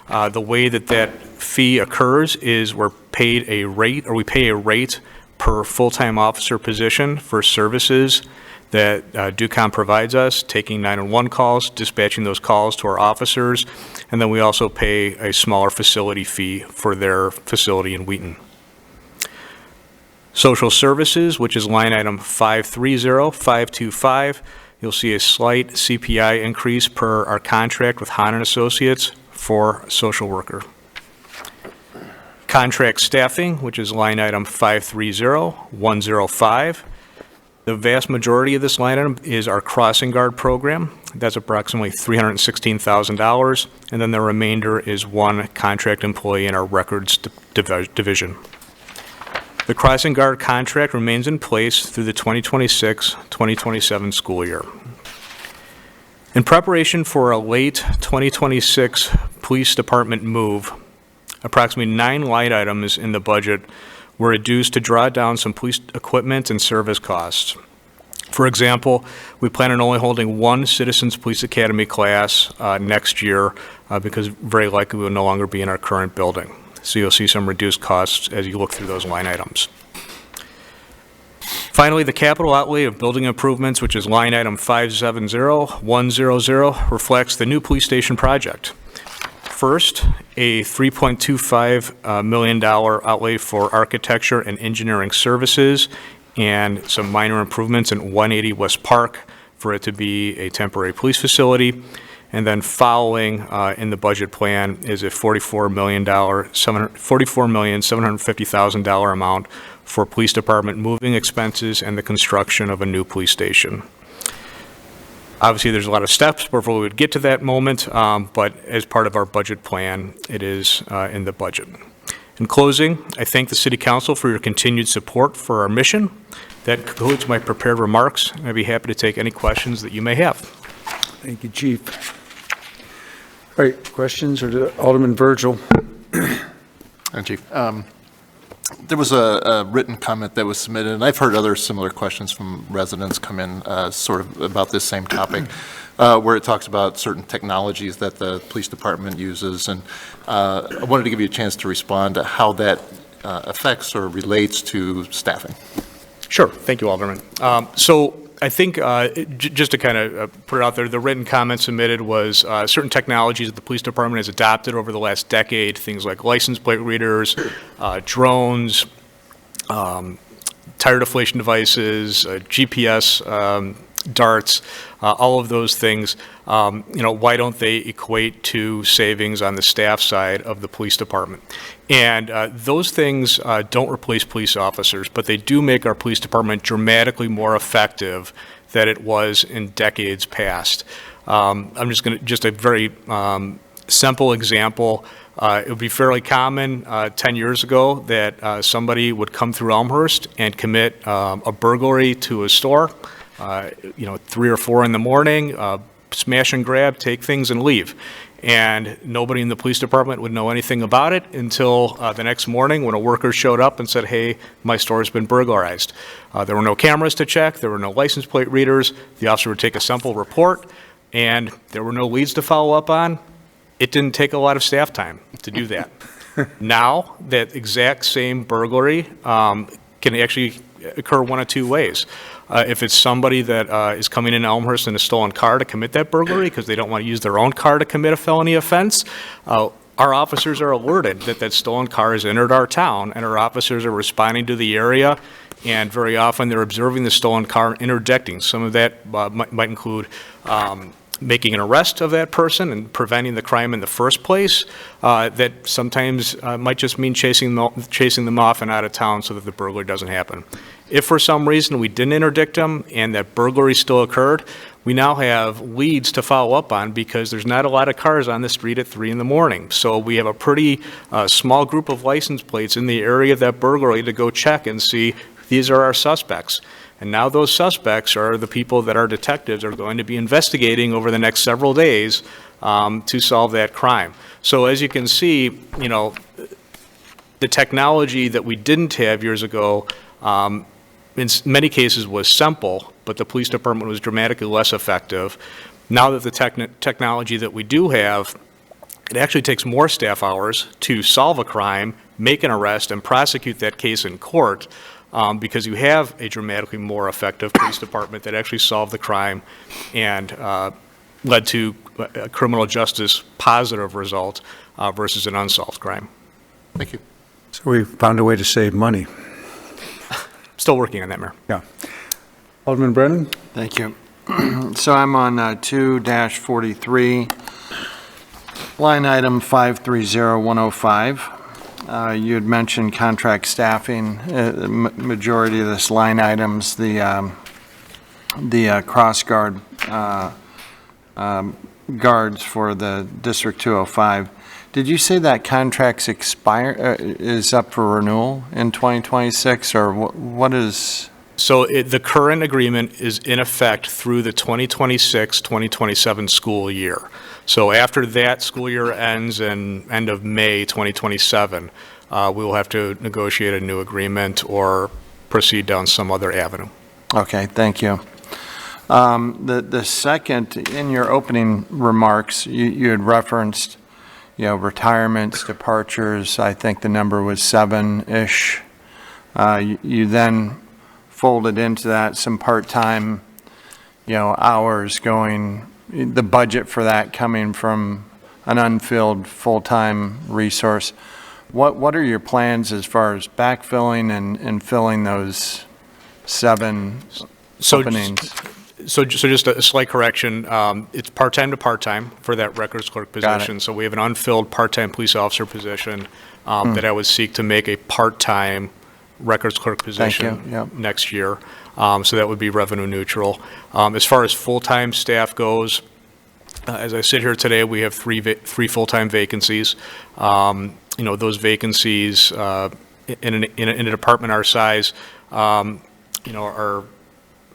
The way that fee occurs is we pay a rate per full-time officer position for services that DUCOM provides us, taking 911 calls, dispatching those calls to our officers, and then we also pay a smaller facility fee for their facility in Wheaton. Social services, which is line item 530525, you'll see a slight CPI increase per our contract with Hahn & Associates for social worker. Contract staffing, which is line item 530105. The vast majority of this line item is our crossing guard program. That's approximately $316,000, and then the remainder is one contract employee in our records division. The crossing guard contract remains in place through the 2026-2027 school year. In preparation for a late 2026 police department move, approximately 9 line items in the budget were reduced to draw down some police equipment and service costs. For example, we plan on only holding one Citizens Police Academy class next year because very likely we will no longer be in our current building. So you'll see some reduced costs as you look through those line items. Finally, the capital outlay of building improvements, which is line item 570100, reflects the new police station project. First, a $3.25 million outlay for architecture and engineering services and some minor improvements in 180 West Park for it to be a temporary police facility. And then following in the budget plan is a $44,750,000 amount for police department moving expenses and the construction of a new police station. Obviously, there's a lot of steps before we would get to that moment, but as part of our budget plan, it is in the budget. In closing, I thank the City Council for your continued support for our mission. That concludes my prepared remarks. I'd be happy to take any questions that you may have. Thank you, Chief. All right, questions or to Alderman Virgil? Chief, there was a written comment that was submitted, and I've heard other similar questions from residents come in sort of about this same topic, where it talks about certain technologies that the police department uses, and I wanted to give you a chance to respond to how that affects or relates to staffing. Sure. Thank you, Alderman. So I think just to kind of put it out there, the written comment submitted was certain technologies that the police department has adopted over the last decade, things like license plate readers, drones, tire deflation devices, GPS darts, all of those things. Why don't they equate to savings on the staff side of the police department? And those things don't replace police officers, but they do make our police department dramatically more effective than it was in decades past. I'm just a very simple example. It would be fairly common 10 years ago that somebody would come through Elmhurst and commit a burglary to a store, 3 or 4 in the morning, smash and grab, take things and leave. And nobody in the police department would know anything about it until the next morning when a worker showed up and said, hey, my store has been burglarized. There were no cameras to check, there were no license plate readers, the officer would take a simple report, and there were no leads to follow up on. It didn't take a lot of staff time to do that. Now, that exact same burglary can actually occur one of two ways. If it's somebody that is coming into Elmhurst in a stolen car to commit that burglary because they don't want to use their own car to commit a felony offense, our officers are alerted that that stolen car has entered our town, and our officers are responding to the area, and very often they're observing the stolen car and interdicting. Some of that might include making an arrest of that person and preventing the crime in the first place. That sometimes might just mean chasing them off and out of town so that the burglary doesn't happen. If for some reason we didn't interdict them and that burglary still occurred, we now have leads to follow up on because there's not a lot of cars on the street at 3 in the morning. So we have a pretty small group of license plates in the area of that burglary to go check and see these are our suspects. And now those suspects are the people that our detectives are going to be investigating over the next several days to solve that crime. So as you can see, you know, the technology that we didn't have years ago in many cases was simple, but the police department was dramatically less effective. Now that the technology that we do have, it actually takes more staff hours to solve a crime, make an arrest, and prosecute that case in court because you have a dramatically more effective police department that actually solved the crime and led to a criminal justice positive result versus an unsolved crime. Thank you. So we found a way to save money. Still working on that, Mayor. Yeah. Alderman Brennan? Thank you. So I'm on 2-43, line item 530105. You had mentioned contract staffing. Majority of this line items, the cross guard guards for the District 205. Did you say that contract's is up for renewal in 2026, or what is? So the current agreement is in effect through the 2026-2027 school year. So after that school year ends in end of May 2027, we will have to negotiate a new agreement or proceed down some other avenue. Okay, thank you. The second, in your opening remarks, you had referenced, you know, retirements, departures. I think the number was 7-ish. You then folded into that some part-time, you know, hours going, the budget for that coming from an unfilled full-time resource. What are your plans as far as backfilling and filling those 7 openings? So just a slight correction. It's part-time to part-time for that records clerk position. So we have an unfilled part-time police officer position that I would seek to make a part-time records clerk position next year. So that would be revenue neutral. As far as full-time staff goes, as I sit here today, we have three full-time vacancies. You know, those vacancies in a department our size, you know, are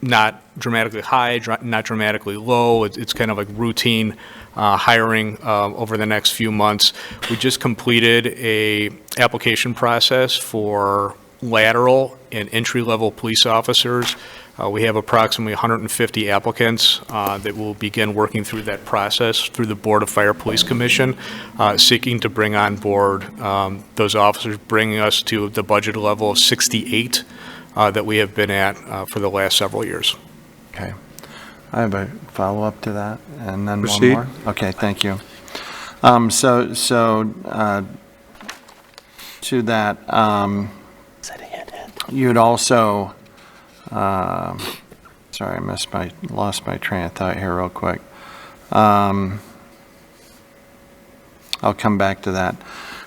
not dramatically high, not dramatically low. It's kind of like routine hiring over the next few months. We just completed a application process for lateral and entry-level police officers. We have approximately 150 applicants that will begin working through that process through the Board of Fire Police Commission, seeking to bring on board those officers, bringing us to the budget level of 68 that we have been at for the last several years. Okay. I have a follow-up to that, and then Proceed. one more. Okay, thank you. To that, you had also, sorry, I lost my train of thought here real quick. I'll come back to that.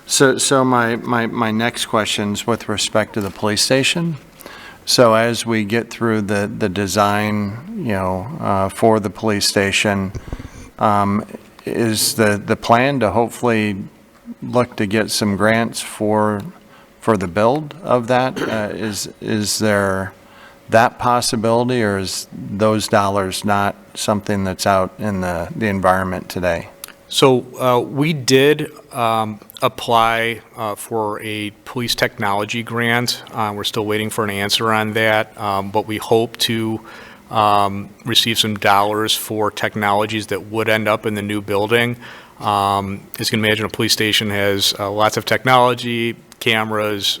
So my next question's with respect to the police station. So as we get through the design, you know, for the police station, is the plan to hopefully look to get some grants for the build of that? Is there that possibility, or is those dollars not something that's out in the environment today? So we did apply for a police technology grant. We're still waiting for an answer on that, but we hope to receive some dollars for technologies that would end up in the new building. As you can imagine, a police station has lots of technology, cameras.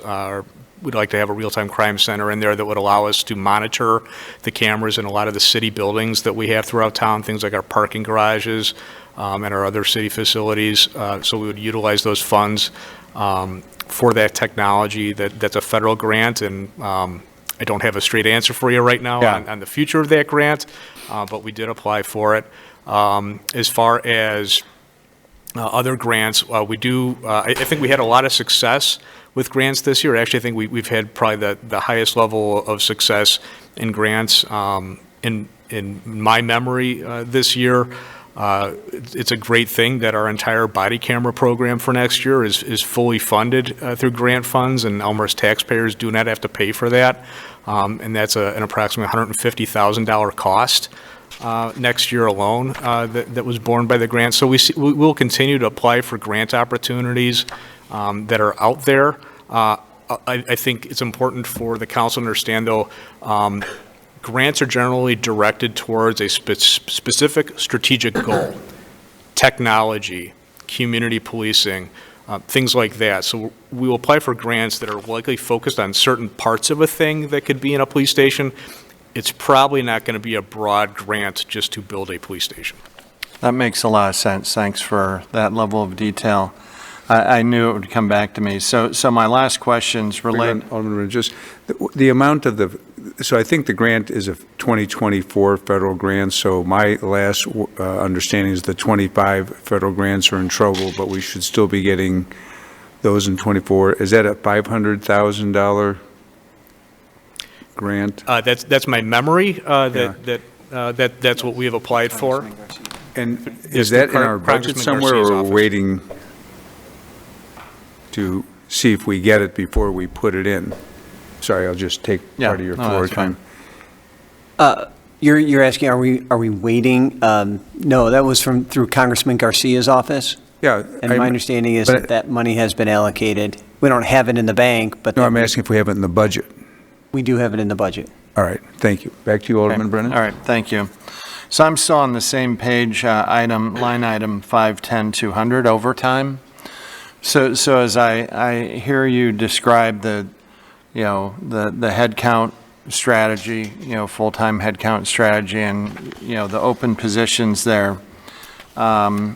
We'd like to have a real-time crime center in there that would allow us to monitor the cameras in a lot of the city buildings that we have throughout town, things like our parking garages and our other city facilities. So we would utilize those funds for that technology. That's a federal grant, and I don't have a straight answer for you right now on the future of that grant, but we did apply for it. As far as other grants, we do, I think we had a lot of success with grants this year. Actually, I think we've had probably the highest level of success in grants in in my memory this year. It's a great thing that our entire body camera program for next year is fully funded through grant funds, and Elmhurst taxpayers do not have to pay for that. And that's an approximately $150,000 cost next year alone that was borne by the grant. So we will continue to apply for grant opportunities that are out there. I think it's important for the council to understand, though, grants are generally directed towards a specific strategic goal, technology, community policing, things like that. So we will apply for grants that are likely focused on certain parts of a thing that could be in a police station. It's probably not going to be a broad grant just to build a police station. That makes a lot of sense. Thanks for that level of detail. I knew it would come back to me. So my last questions relate. Alderman, just the amount of so I think the grant is a 2024 federal grant, so my last understanding is the 25 federal grants are in trouble, but we should still be getting those in 24. Is that a $500,000 grant? That's my memory, that's what we have applied for. And is that in our budget somewhere, or we're waiting to see if we get it before we put it in? Sorry, I'll just take part of your floor time. You're asking, are we waiting? No, that was through Congressman Garcia's office. Yeah. And my understanding is that money has been allocated. We don't have it in the bank, but. No, I'm asking if we have it in the budget. We do have it in the budget. All right, thank you. Back to you, Alderman Brennan. All right, thank you. So I'm still on the same page, line item 510-200, overtime. So as I hear you describe the headcount strategy, full-time headcount strategy, and, the open positions there, the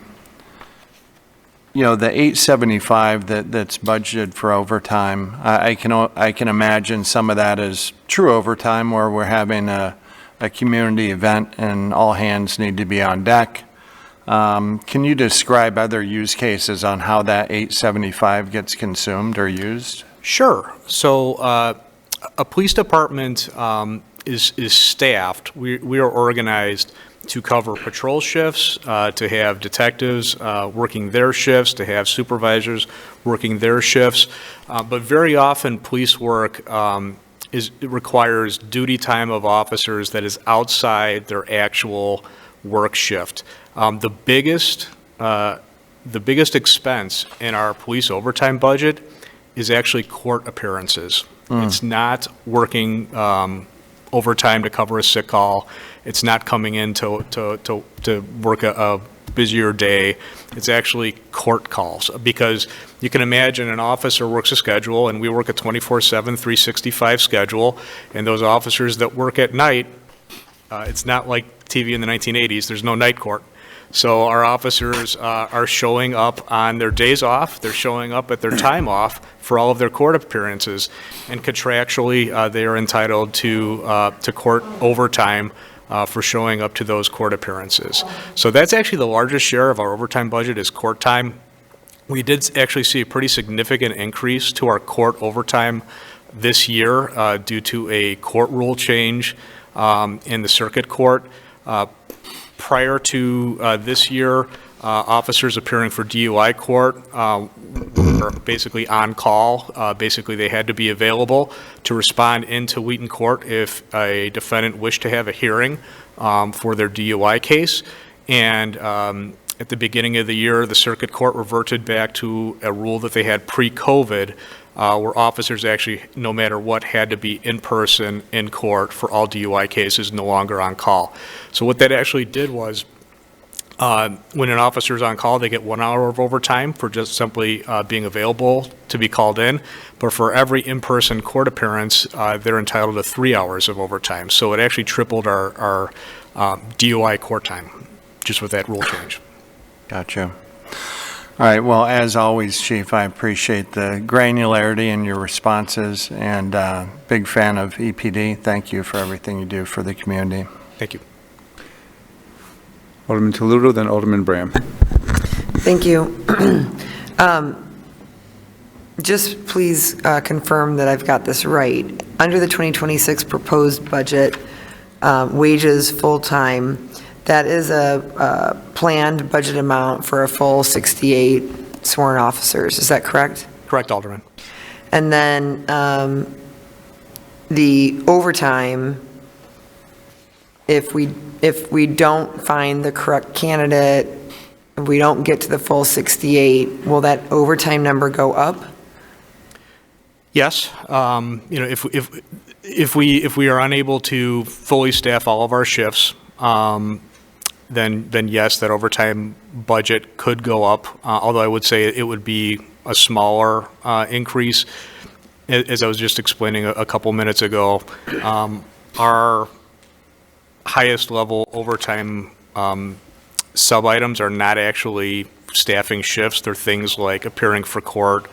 875 that's budgeted for overtime, I can imagine some of that is true overtime where we're having a community event and all hands need to be on deck. Can you describe other use cases on how that 875 gets consumed or used? Sure. So a police department is staffed. We are organized to cover patrol shifts, to have detectives working their shifts, to have supervisors working their shifts. But very often police work requires duty time of officers that is outside their actual work shift. The biggest expense in our police overtime budget is actually court appearances. It's not working overtime to cover a sick call. It's not coming in to work a busier day. It's actually court calls, because you can imagine an officer works a schedule, and we work a 24/7, 365 schedule, and those officers that work at night, it's not like TV in the 1980s. There's no night court. So our officers are showing up on their days off. They're showing up at their time off for all of their court appearances, and contractually they are entitled to court overtime for showing up to those court appearances. So that's actually the largest share of our overtime budget is court time. We did actually see a pretty significant increase to our court overtime this year due to a court rule change in the circuit court. Prior to this year, officers appearing for DUI court were basically on call. Basically, they had to be available to respond into Wheaton Court if a defendant wished to have a hearing for their DUI case. And at the beginning of the year, the circuit court reverted back to a rule that they had pre-COVID, where officers actually, no matter what, had to be in person in court for all DUI cases, no longer on call. So what that actually did was, when an officer is on call, they get 1 hour of overtime for just simply being available to be called in. But for every in-person court appearance, they're entitled to 3 hours of overtime. So it actually tripled our DUI court time, just with that rule change. Gotcha. All right, well, as always, Chief, I appreciate the granularity in your responses, and big fan of EPD. Thank you for everything you do for the community. Thank you. Alderman Toledo, then Alderman Bram. Thank you. Just please confirm that I've got this right. Under the 2026 proposed budget, wages full-time, that is a planned budget amount for a full 68 sworn officers. Is that correct? Correct, Alderman. And then the overtime, if we don't find the correct candidate, if we don't get to the full 68, will that overtime number go up? Yes, if we are unable to fully staff all of our shifts, then yes, that overtime budget could go up. Although I would say it would be a smaller increase. As I was just explaining a couple minutes ago, our highest level overtime sub-items are not actually staffing shifts. They're things like appearing for court,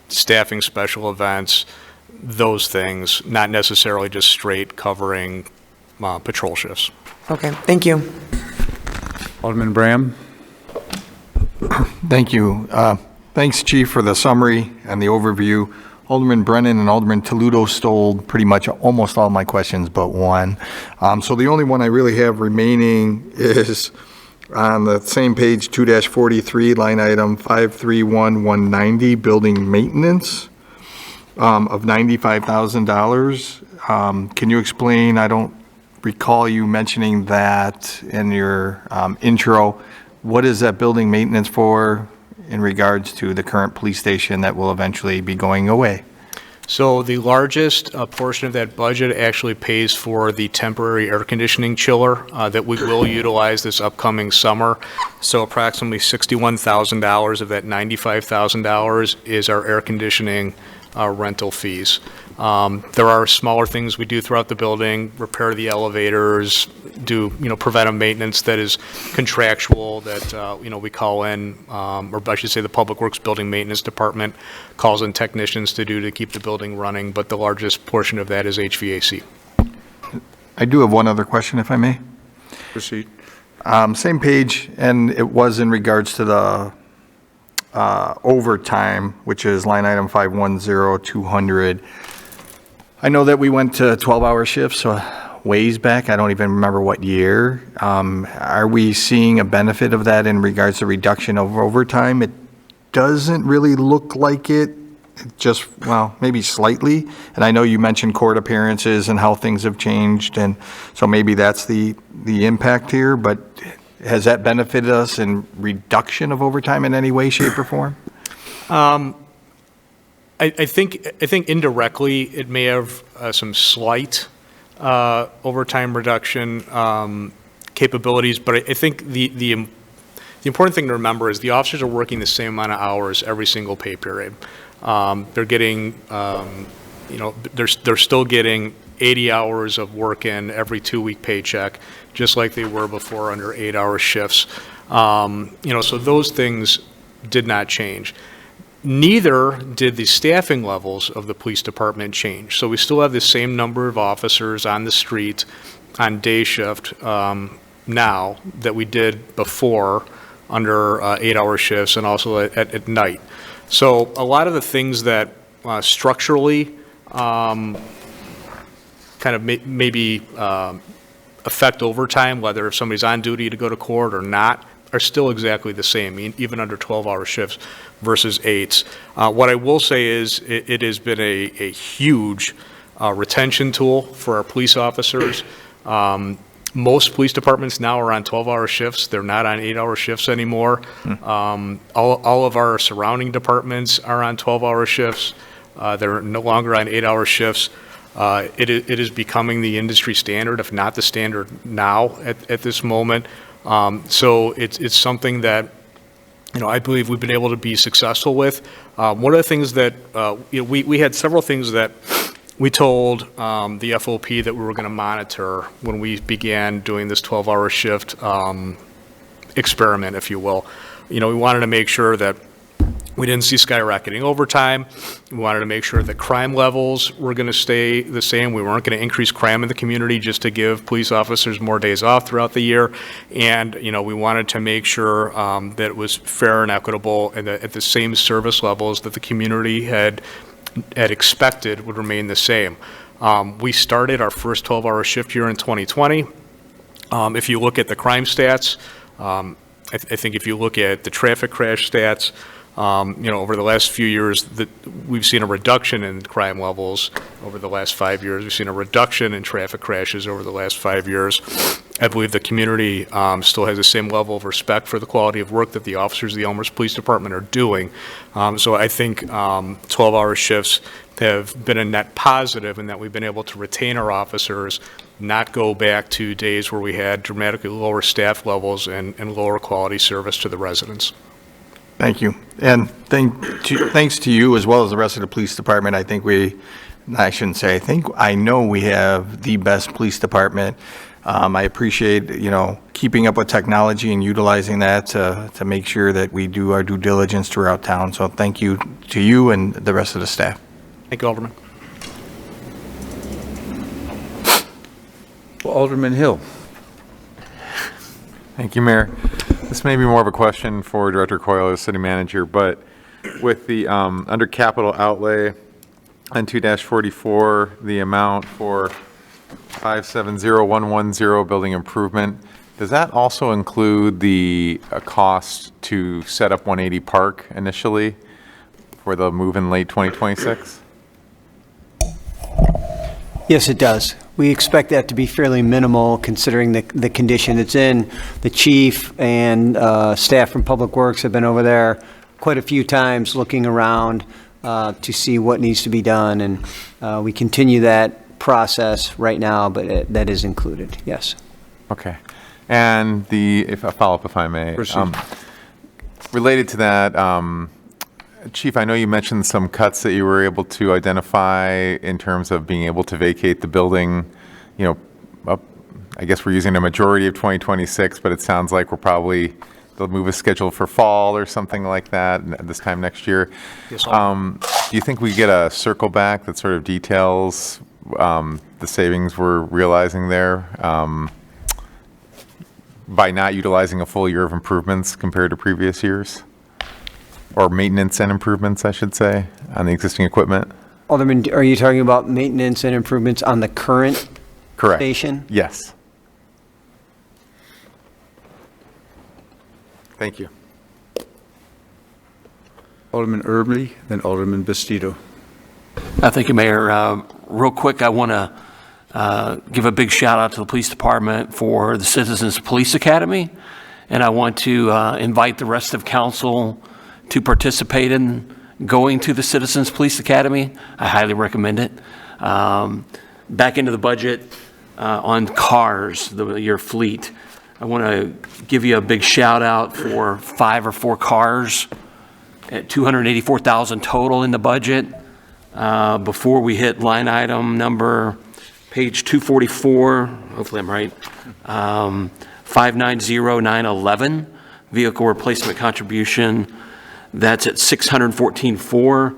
staffing special events, those things, not necessarily just straight covering patrol shifts. Okay, thank you. Alderman Braham? Thank you. Thanks, Chief, for the summary and the overview. Alderman Brennan and Alderman Toledo stole pretty much almost all my questions but one. So the only one I really have remaining is on the same page, 2-43, line item 531190, building maintenance of $95,000. Can you explain? I don't recall you mentioning that in your intro. What is that building maintenance for in regards to the current police station that will eventually be going away? So the largest portion of that budget actually pays for the temporary air conditioning chiller that we will utilize this upcoming summer. So approximately $61,000 of that $95,000 is our air conditioning rental fees. There are smaller things we do throughout the building, repair the elevators, do preventive maintenance that is contractual that we call in, or I should say the Public Works Building Maintenance Department calls in technicians to do to keep the building running, but the largest portion of that is HVAC. I do have one other question, if I may. Proceed. Same page, and it was in regards to the overtime, which is line item 510200. I know that we went to 12-hour shifts ways back. I don't even remember what year. Are we seeing a benefit of that in regards to reduction of overtime? It doesn't really look like it. Just, well, maybe slightly. And I know you mentioned court appearances and how things have changed, and so maybe that's the impact here, but has that benefited us in reduction of overtime in any way, shape, or form? I think indirectly it may have some slight overtime reduction capabilities, but I think the important thing to remember is the officers are working the same amount of hours every single pay period. They're getting, they're still getting 80 hours of work in every 2-week paycheck, just like they were before under 8-hour shifts. So those things did not change. Neither did the staffing levels of the police department change. So we still have the same number of officers on the street on day shift now that we did before under 8-hour shifts and also at night. So a lot of the things that structurally kind of maybe affect overtime, whether if somebody's on duty to go to court or not, are still exactly the same, even under 12-hour shifts versus 8s. What I will say is it has been a huge retention tool for our police officers. Most police departments now are on 12-hour shifts. They're not on 8-hour shifts anymore. All of our surrounding departments are on 12-hour shifts. They're no longer on 8-hour shifts. It is becoming the industry standard, if not the standard now at this moment. So it's something that I believe we've been able to be successful with. One of the things that we had several things that we told the FOP that we were going to monitor when we began doing this 12-hour shift experiment, if you will. We wanted to make sure that we didn't see skyrocketing overtime. We wanted to make sure that crime levels were going to stay the same. We weren't going to increase crime in the community just to give police officers more days off throughout the year. And, we wanted to make sure that it was fair and equitable and that at the same service levels that the community had had expected would remain the same. We started our first 12-hour shift year in 2020. If you look at the crime stats, I think if you look at the traffic crash stats, over the last few years, we've seen a reduction in crime levels over the last 5 years. We've seen a reduction in traffic crashes over the last 5 years. I believe the community still has the same level of respect for the quality of work that the officers of the Elmhurst Police Department are doing. So I think 12-hour shifts have been a net positive in that we've been able to retain our officers, not go back to days where we had dramatically lower staff levels and lower quality service to the residents. Thank you. And thanks to you as well as the rest of the police department. I know we have the best police department. I appreciate, keeping up with technology and utilizing that to make sure that we do our due diligence throughout town. So thank you to you and the rest of the staff. Thank you, Alderman. Well, Alderman Hill. Thank you, Mayor. This may be more of a question for Director Coyle as city manager, but with the under capital outlay on 2-44, the amount for 570110 building improvement, does that also include the cost to set up 180 Park initially for the move in late 2026? Yes, it does. We expect that to be fairly minimal considering the condition it's in. The chief and staff from Public Works have been over there quite a few times looking around to see what needs to be done. And we continue that process right now, but that is included, yes. Okay. And if a follow-up, if I may. Related to that, Chief, I know you mentioned some cuts that you were able to identify in terms of being able to vacate the building, I guess we're using a majority of 2026, but it sounds like they'll move a schedule for fall or something like that this time next year. Yes, do you think we get a circle back that sort of details the savings we're realizing there by not utilizing a full year of improvements compared to previous years? Or maintenance and improvements, I should say, on the existing equipment? Alderman, are you talking about maintenance and improvements on the current Correct. station? Yes. Thank you. Alderman Erbley, then Alderman Bastido. Thank you, Mayor. Real quick, I want to give a big shout out to the police department for the Citizens Police Academy, and I want to invite the rest of council to participate in going to the Citizens Police Academy. I highly recommend it. Back into the budget on cars, your fleet. I want to give you a big shout out for 5 or 4 cars at $284,000 total in the budget. Before we hit line item number, page 244, hopefully I'm right, 590911, vehicle replacement contribution. That's at $614,400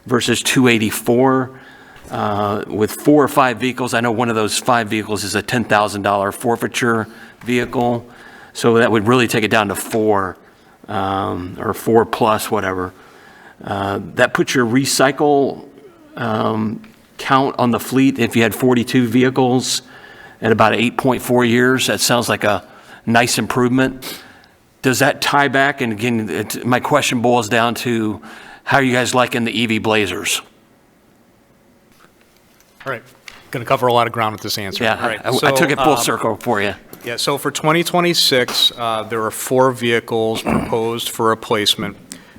versus $284,000. With 4 or 5 vehicles, I know one of those 5 vehicles is a $10,000 forfeiture vehicle, so that would really take it down to 4 or 4 plus whatever. That puts your recycle count on the fleet, if you had 42 vehicles, at about 8.4 years. That sounds like a nice improvement. Does that tie back? And again, my question boils down to, how are you guys liking the EV Blazers? All right. Going to cover a lot of ground with this answer. Yeah, All right. I took it full circle for you. Yeah, so for 2026, there are 4 vehicles proposed for replacement.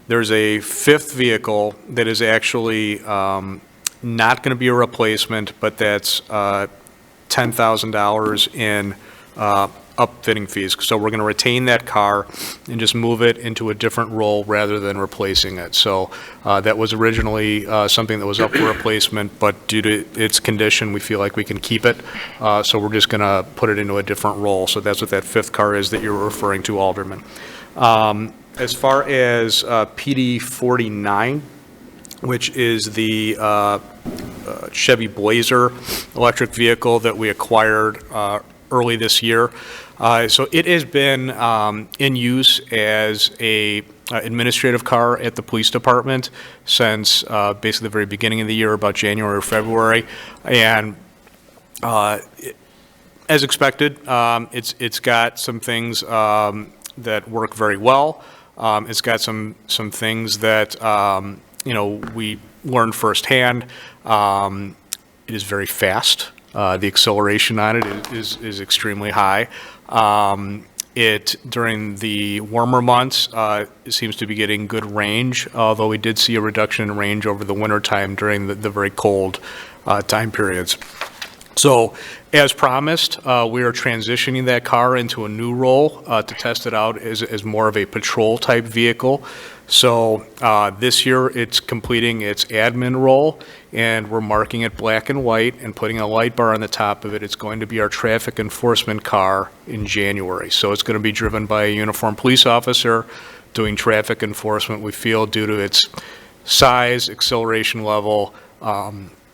There's a 5th vehicle that is actually not going to be a replacement, but that's $10,000 in upfitting fees. So we're going to retain that car and just move it into a different role rather than replacing it. So that was originally something that was up for replacement, but due to its condition, we feel like we can keep it. So we're just going to put it into a different role. So that's what that 5th car is that you're referring to, Alderman. As far as PD 49, which is the Chevy Blazer electric vehicle that we acquired early this year. So it has been in use as a administrative car at the police department since basically the very beginning of the year, about January or February. And as expected, it's got some things that work very well. It's got some things that we learned firsthand. It is very fast. The acceleration on it is extremely high. During the warmer months, it seems to be getting good range, although we did see a reduction in range over the winter time during the very cold time periods. So, as promised, we are transitioning that car into a new role to test it out as more of a patrol-type vehicle. So, this year, it's completing its admin role, and we're marking it black and white and putting a light bar on the top of it. It's going to be our traffic enforcement car in January. So, it's going to be driven by a uniformed police officer doing traffic enforcement. We feel, due to its size, acceleration level,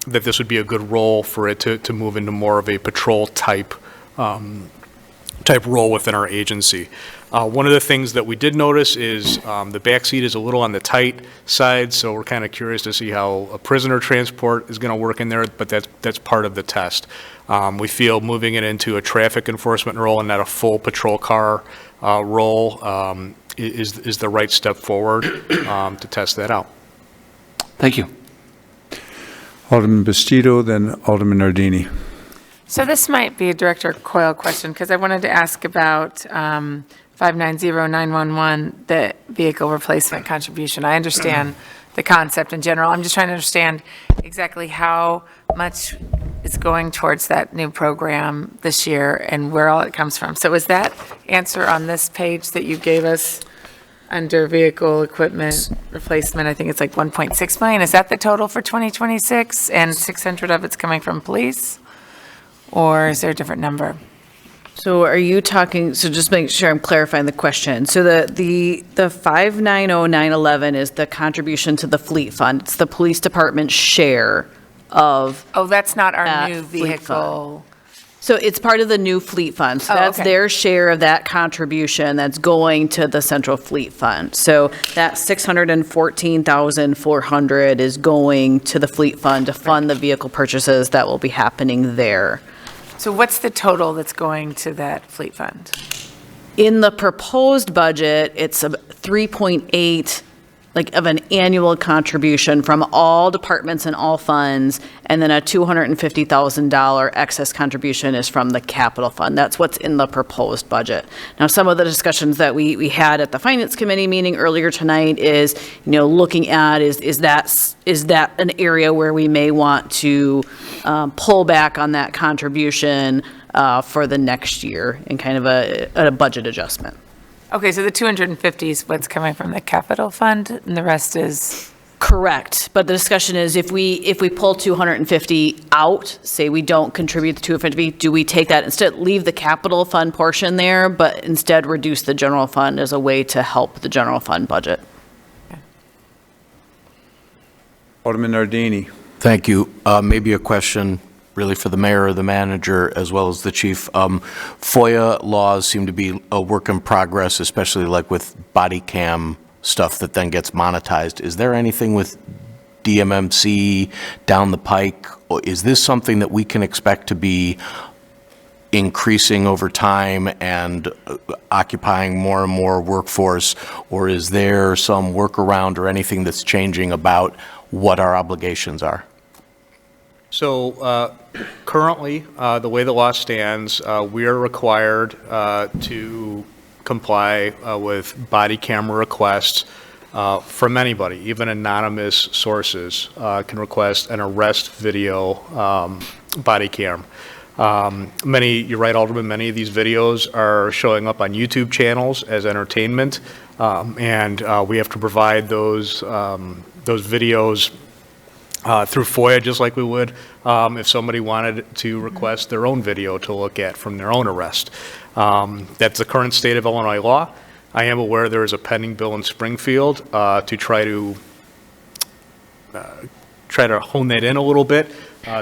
that this would be a good role for it to move into more of a patrol type role within our agency. One of the things that we did notice is the back seat is a little on the tight side, so we're kind of curious to see how a prisoner transport is going to work in there, but that's part of the test. We feel moving it into a traffic enforcement role and not a full patrol car role is the right step forward to test that out. Thank you. Alderman Bastido, then Alderman Nardini. So this might be a Director Coyle question, because I wanted to ask about 590911, the vehicle replacement contribution. I understand the concept in general. I'm just trying to understand exactly how much is going towards that new program this year and where all it comes from. So is that answer on this page that you gave us under vehicle equipment replacement? I think it's like 1.6 million. Is that the total for 2026? And 600 of it's coming from police? Or is there a different number? So are you talking, so just make sure I'm clarifying the question. So the 590911 is the contribution to the fleet fund. It's the police department share of. Oh, that's not our that new fleet vehicle. So it's part of the new fleet fund. So that's okay. their share of that contribution that's going to the central fleet fund. So that $614,400 is going to the fleet fund to fund the vehicle purchases that will be happening there. So what's the total that's going to that fleet fund? In the proposed budget, it's a 3.8 of an annual contribution from all departments and all funds, and then a $250,000 excess contribution is from the capital fund. That's what's in the proposed budget. Now, some of the discussions that we had at the Finance Committee meeting earlier tonight is, looking at is that an area where we may want to pull back on that contribution for the next year in kind of a budget adjustment. Okay, so the 250 is what's coming from the capital fund, and the rest is? Correct, but the discussion is if we pull 250 out, say we don't contribute the 250, do we take that instead, leave the capital fund portion there, but instead reduce the general fund as a way to help the general fund budget? Okay. Alderman Nardini. Thank you. Maybe a question really for the mayor or the manager as well as the chief. FOIA laws seem to be a work in progress, especially like with body cam stuff that then gets monetized. Is there anything with DMMC down the pike? Or is this something that we can expect to be increasing over time and occupying more and more workforce? Or is there some workaround or anything that's changing about what our obligations are? So currently, the way the law stands, we are required to comply with body camera requests from anybody, even anonymous sources can request an arrest video body cam. You're right, Alderman, many of these videos are showing up on YouTube channels as entertainment, and we have to provide those videos through FOIA, just like we would if somebody wanted to request their own video to look at from their own arrest. That's the current state of Illinois law. I am aware there is a pending bill in Springfield to try to try to hone that in a little bit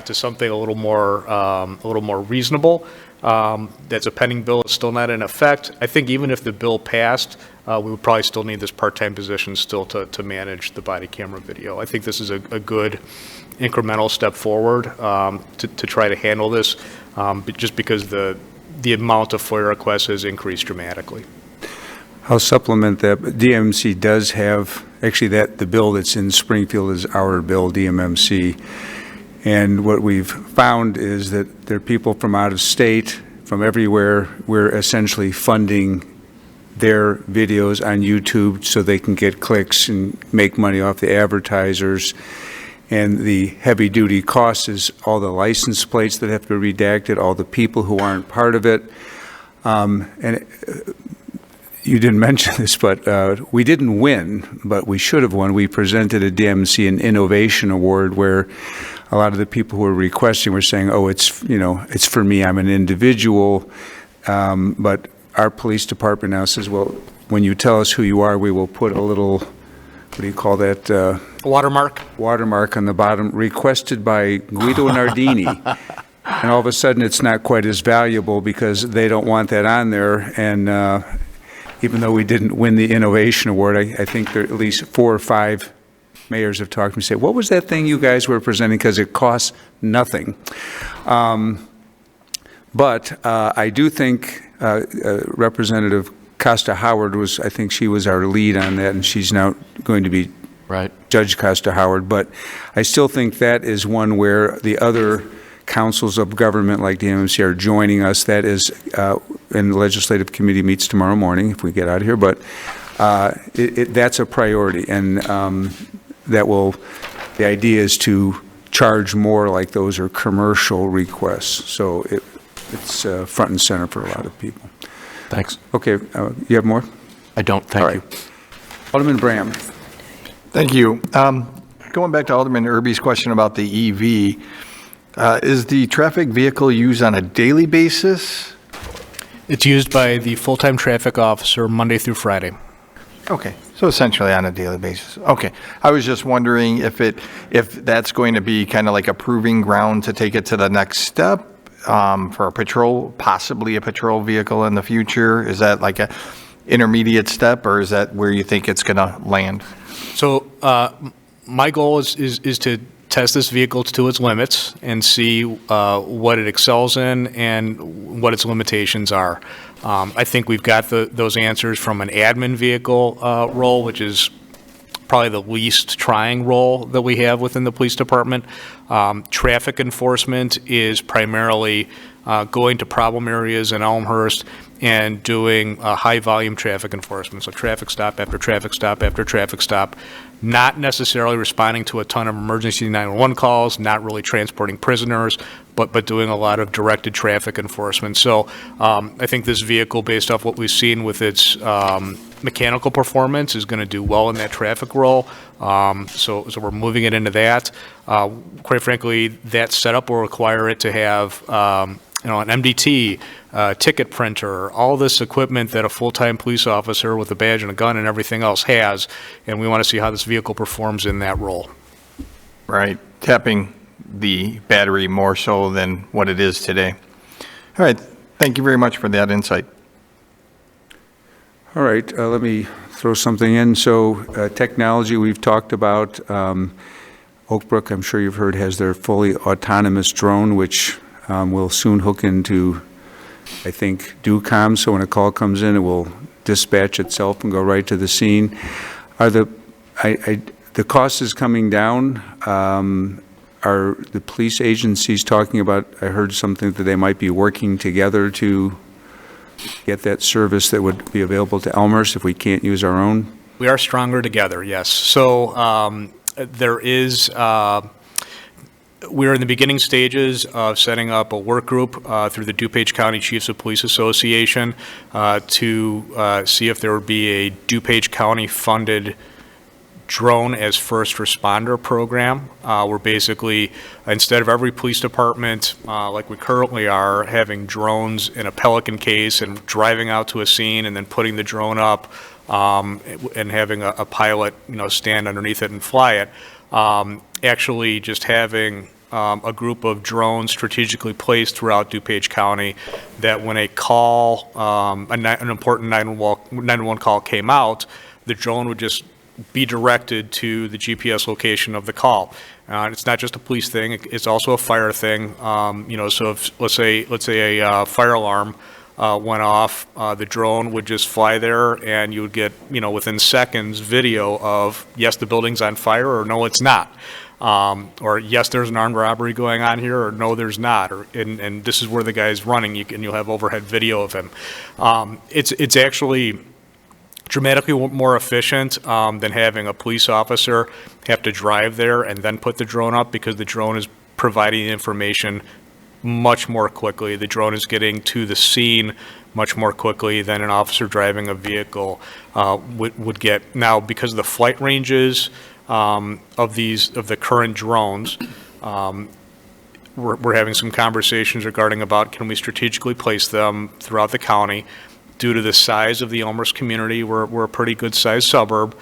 to something a little more reasonable. That's a pending bill. It's still not in effect. I think even if the bill passed, we would probably still need this part-time position still to manage the body camera video. I think this is a good incremental step forward to try to handle this, just because the amount of FOIA requests has increased dramatically. I'll supplement that. DMC does have, actually the bill that's in Springfield is our bill, DMMC. And what we've found is that there are people from out of state, from everywhere. We're essentially funding their videos on YouTube so they can get clicks and make money off the advertisers. And the heavy-duty cost is all the license plates that have to be redacted, all the people who aren't part of it. You didn't mention this, but we didn't win, but we should have won. We presented at DMC an innovation award where a lot of the people who were requesting were saying, oh, it's for me, I'm an individual. But our police department now says, well, when you tell us who you are, we will put a little, what do you call that? Watermark. Watermark on the bottom, requested by Guido Nardini. And all of a sudden, it's not quite as valuable because they don't want that on there. And even though we didn't win the Innovation Award, I think there are at least 4 or 5 mayors have talked to me and said, what was that thing you guys were presenting? Because it costs nothing. But I do think Representative Costa Howard I think she was our lead on that, and she's now going to be Judge Costa Howard. But I still think that is one where the other councils of government like the MMC are joining us. That is, and the legislative committee meets tomorrow morning if we get out of here. But that's a priority, and the idea is to charge more like those are commercial requests. So it's front and center for a lot of people. Thanks. Okay, you have more? I don't, thank you. Alderman Bram. Thank you. Going back to Alderman Irby's question about the EV, is the traffic vehicle used on a daily basis? It's used by the full-time traffic officer Monday through Friday. Okay, so essentially on a daily basis. Okay, I was just wondering if that's going to be kind of like a proving ground to take it to the next step for a patrol, possibly a patrol vehicle in the future. Is that like a intermediate step, or is that where you think it's going to land? So my goal is to test this vehicle to its limits and see what it excels in and what its limitations are. I think we've got those answers from an admin vehicle role, which is probably the least trying role that we have within the police department. Traffic enforcement is primarily going to problem areas in Elmhurst and doing high-volume traffic enforcement, so traffic stop after traffic stop after traffic stop, not necessarily responding to a ton of emergency 911 calls, not really transporting prisoners, but doing a lot of directed traffic enforcement. So I think this vehicle, based off what we've seen with its mechanical performance, is going to do well in that traffic role. So we're moving it into that. Quite frankly, that setup will require it to have an MDT, ticket printer, all this equipment that a full-time police officer with a badge and a gun and everything else has, and we want to see how this vehicle performs in that role. Right, tapping the battery more so than what it is today. All right, thank you very much for that insight. All right, let me throw something in. So technology we've talked about. Oak Brook, I'm sure you've heard, has their fully autonomous drone, which will soon hook into, I think, DUCOM. So when a call comes in, it will dispatch itself and go right to the scene. Are the cost is coming down? Are the police agencies talking about, I heard something that they might be working together to get that service that would be available to Elmhurst if we can't use our own? We are stronger together, yes. So there is, we're in the beginning stages of setting up a work group through the DuPage County Chiefs of Police Association to see if there would be a DuPage County funded drone as first responder program. We're basically, instead of every police department, like we currently are, having drones in a Pelican case and driving out to a scene and then putting the drone up and having a pilot, stand underneath it and fly it. Actually just having a group of drones strategically placed throughout DuPage County that when a call, an important 911 call came out, the drone would just be directed to the GPS location of the call. It's not just a police thing, it's also a fire thing. So if, let's say a fire alarm went off, the drone would just fly there and you would get, within seconds, video of, yes, the building's on fire, or no, it's not. Or yes, there's an armed robbery going on here, or no, there's not. And this is where the guy's running, you'll have overhead video of him. It's actually dramatically more efficient than having a police officer have to drive there and then put the drone up, because the drone is providing the information much more quickly. The drone is getting to the scene much more quickly than an officer driving a vehicle would get. Now, because of the flight ranges of the current drones, we're having some conversations regarding about, can we strategically place them throughout the county. Due to the size of the Elmhurst community, we're a pretty good sized suburb.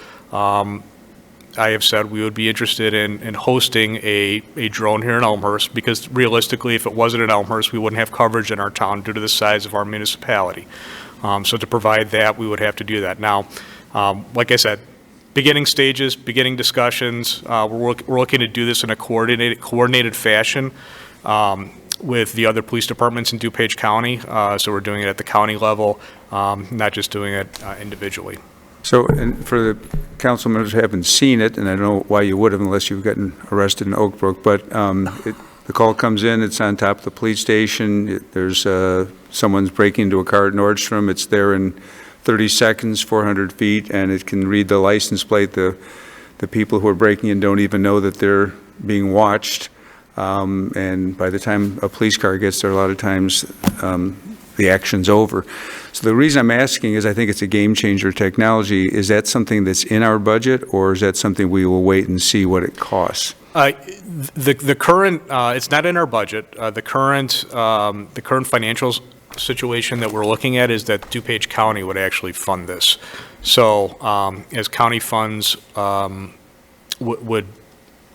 I have said we would be interested in hosting a drone here in Elmhurst, because realistically, if it wasn't in Elmhurst, we wouldn't have coverage in our town due to the size of our municipality. So to provide that, we would have to do that. Now, like I said, beginning stages, beginning discussions. We're looking to do this in a coordinated fashion with the other police departments in DuPage County. So we're doing it at the county level, not just doing it individually. So, and for the council members who haven't seen it, and I don't know why you would have unless you've gotten arrested in Oak Brook, but the call comes in, it's on top of the police station, there's someone's breaking into a car at Nordstrom, it's there in 30 seconds, 400 feet, and it can read the license plate. The people who are breaking in don't even know that they're being watched, and by the time a police car gets there, a lot of times the action's over. So the reason I'm asking is I think it's a game-changer technology. Is that something that's in our budget, or is that something we will wait and see what it costs? The current, it's not in our budget. The current financial situation that we're looking at is that DuPage County would actually fund this. So as county funds would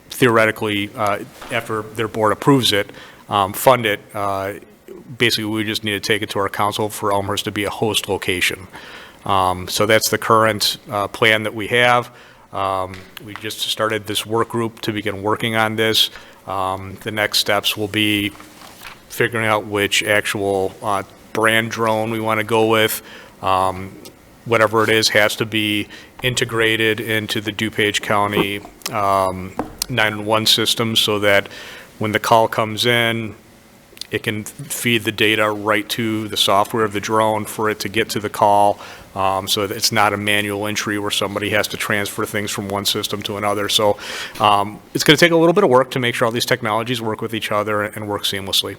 theoretically, after their board approves it, fund it, basically we just need to take it to our council for Elmhurst to be a host location. So that's the current plan that we have. We just started this work group to begin working on this. The next steps will be figuring out which actual brand drone we want to go with. Whatever it is has to be integrated into the DuPage County 911 system, so that when the call comes in, it can feed the data right to the software of the drone for it to get to the call, so that it's not a manual entry where somebody has to transfer things from one system to another. So it's going to take a little bit of work to make sure all these technologies work with each other and work seamlessly.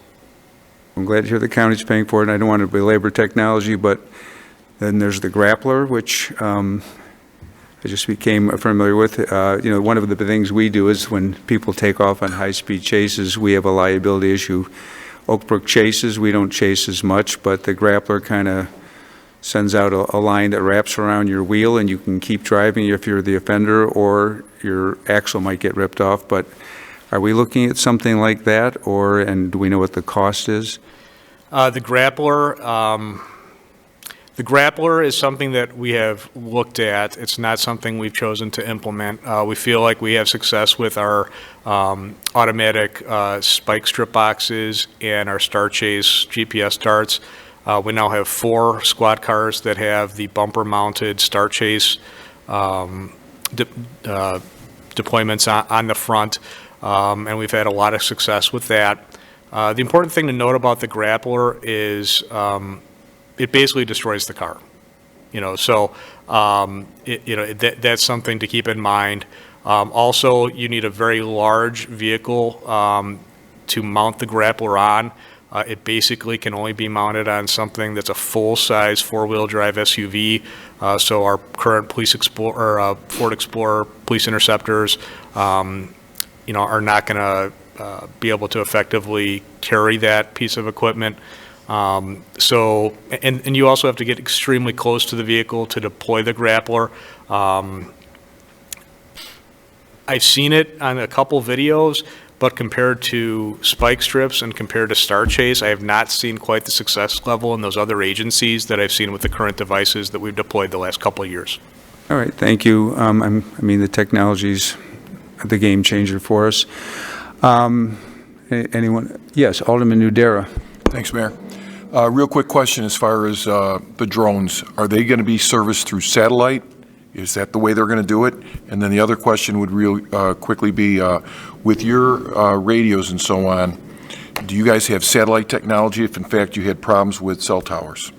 I'm glad to hear the county's paying for it. I don't want to belabor technology, but then there's the grappler, which I just became familiar with. One of the things we do is when people take off on high-speed chases, we have a liability issue. Oak Brook chases, we don't chase as much, but the grappler kind of sends out a line that wraps around your wheel, and you can keep driving if you're the offender, or your axle might get ripped off. But are we looking at something like that, and do we know what the cost is? The grappler is something that we have looked at. It's not something we've chosen to implement. We feel like we have success with our automatic spike strip boxes and our Star Chase GPS darts. We now have 4 squad cars that have the bumper-mounted Star Chase deployments on the front, and we've had a lot of success with that. The important thing to note about the grappler is it basically destroys the car. That's something to keep in mind. Also, you need a very large vehicle to mount the grappler on. It basically can only be mounted on something that's a full-size four-wheel drive SUV. So our current Ford Explorer, police interceptors, are not going to be able to effectively carry that piece of equipment. So you also have to get extremely close to the vehicle to deploy the grappler. I've seen it on a couple videos, but compared to spike strips and compared to Star Chase, I have not seen quite the success level in those other agencies that I've seen with the current devices that we've deployed the last couple of years. All right, thank you. The technology's the game changer for us. Anyone? Yes, Alderman Nudera. Thanks, Mayor. Real quick question as far as the drones. Are they going to be serviced through satellite? Is that the way they're going to do it? And then the other question would quickly be, with your radios and so on, do you guys have satellite technology if in fact you had problems with cell towers?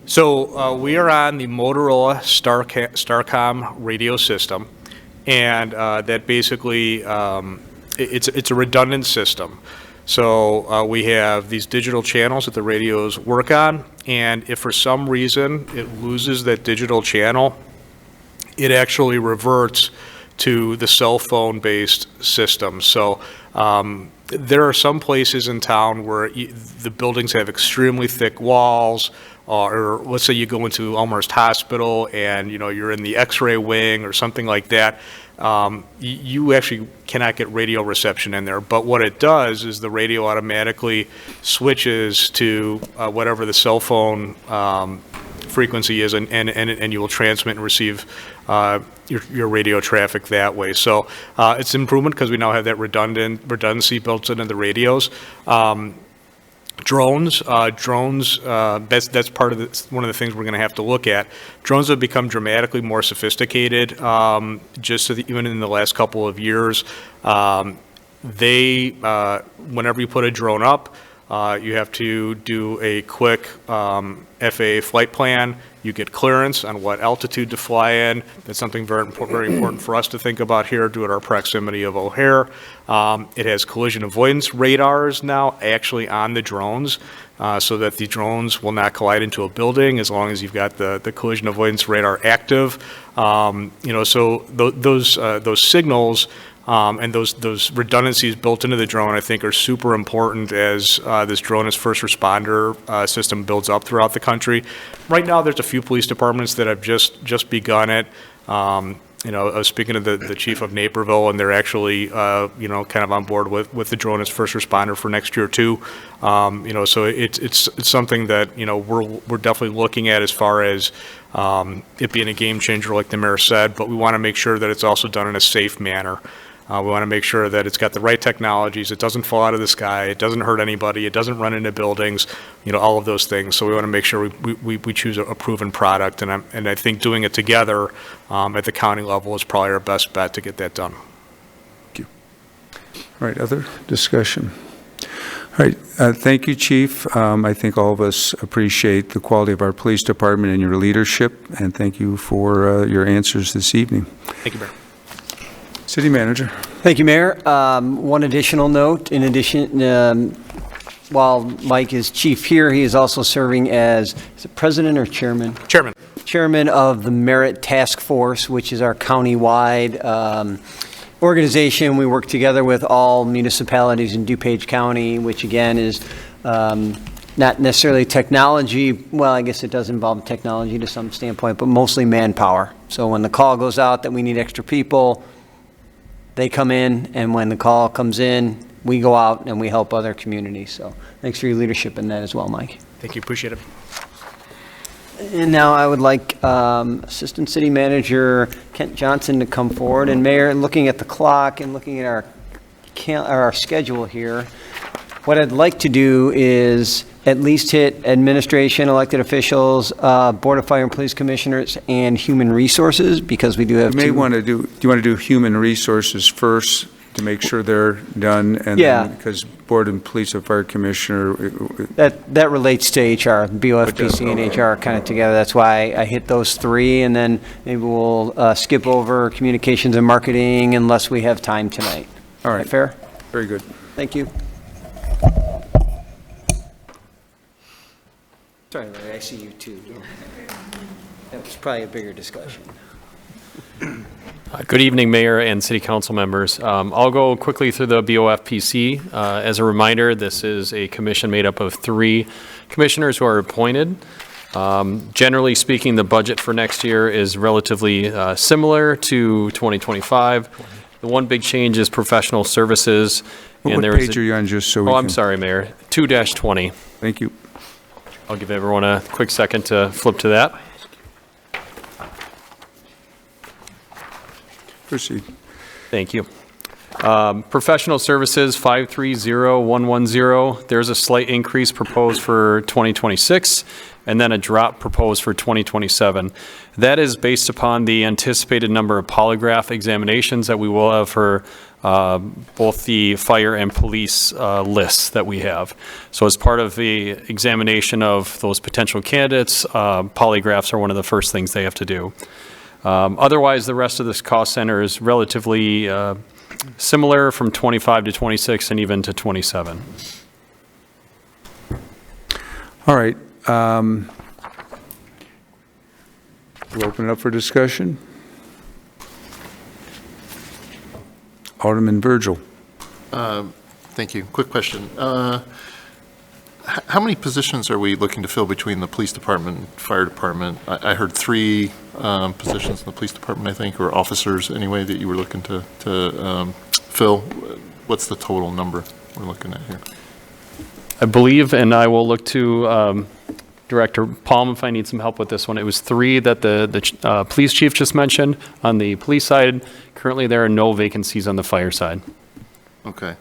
So we are on the Motorola Starcom radio system, and that basically, it's a redundant system. So we have these digital channels that the radios work on, and if for some reason it loses that digital channel, it actually reverts to the cell phone based system. So there are some places in town where the buildings have extremely thick walls, or let's say you go into Elmhurst Hospital and you're in the x-ray wing or something like that. You actually cannot get radio reception in there, but what it does is the radio automatically switches to whatever the cell phone frequency is, and you will transmit and receive your radio traffic that way. So it's an improvement because we now have that redundancy built into the radios. Drones, that's part of one of the things we're going to have to look at. Drones have become dramatically more sophisticated, even in the last couple of years. Whenever you put a drone up, you have to do a quick FAA flight plan. You get clearance on what altitude to fly in. That's something very important for us to think about here due to our proximity of O'Hare. It has collision avoidance radars now actually on the drones, so that the drones will not collide into a building as long as you've got the collision avoidance radar active. So those signals and those redundancies built into the drone, I think, are super important as this drone as first responder system builds up throughout the country. Right now, there's a few police departments that have just begun it. I was speaking to the chief of Naperville, and they're actually, kind of on board with the drone as first responder for next year too. So it's something that we're definitely looking at as far as it being a game changer, like the mayor said. But we want to make sure that it's also done in a safe manner. We want to make sure that it's got the right technologies. It doesn't fall out of the sky. It doesn't hurt anybody. It doesn't run into buildings. All of those things. So we want to make sure we choose a proven product. And I think doing it together at the county level is probably our best bet to get that done. Thank you. All right. Other discussion. All right. Thank you, Chief. I think all of us appreciate the quality of our police department and your leadership. And thank you for your answers this evening. Thank you, Mayor. City Manager. Thank you, Mayor. One additional note, in addition, while Mike is chief here, he is also serving as, is it president or chairman? Chairman. Chairman of the Merit Task Force, which is our county-wide organization. We work together with all municipalities in DuPage County, which again is not necessarily technology. Well, I guess it does involve technology to some standpoint, but mostly manpower. So when the call goes out that we need extra people, they come in, and when the call comes in, we go out and we help other communities. So thanks for your leadership in that as well, Mike. Thank you. Appreciate it. And now I would like Assistant City Manager Kent Johnson to come forward. And Mayor, looking at the clock and looking at our schedule here, what I'd like to do is at least hit administration, elected officials, Board of Fire and Police Commissioners, and Human Resources, because we do have do you want to do Human Resources first to make sure they're done? And yeah. Then, because Board and Police and Fire Commissioner. That relates to HR, BOFPC and HR are kind of together. That's why I hit those three, and then maybe we'll skip over communications and marketing unless we have time tonight. All right. Is that fair? Very good. Thank you. Sorry, Larry, I see you too. That was probably a bigger discussion. Good evening, Mayor and City Council members. I'll go quickly through the BOFPC. As a reminder, this is a commission made up of 3 commissioners who are appointed. Generally speaking, the budget for next year is relatively similar to 2025. The one big change is professional services. What page are you on, just so we can... Oh, I'm sorry, Mayor. 2-20. Thank you. I'll give everyone a quick second to flip to that. Proceed. Thank you. Professional services, 530110. There's a slight increase proposed for 2026, and then a drop proposed for 2027. That is based upon the anticipated number of polygraph examinations that we will have for both the fire and police lists that we have. So as part of the examination of those potential candidates, polygraphs are one of the first things they have to do. Otherwise, the rest of this cost center is relatively similar from 25 to 26 and even to 27. All right. We'll open it up for discussion. Alderman Virgil. Thank you. Quick question. How many positions are we looking to fill between the police department and fire department? I heard 3 positions in the police department, I think, or officers anyway, that you were looking to fill. What's the total number we're looking at here? I believe, and I will look to Director Palm if I need some help with this one. It was 3 that the police chief just mentioned on the police side. Currently, there are no vacancies on the fire side. Okay.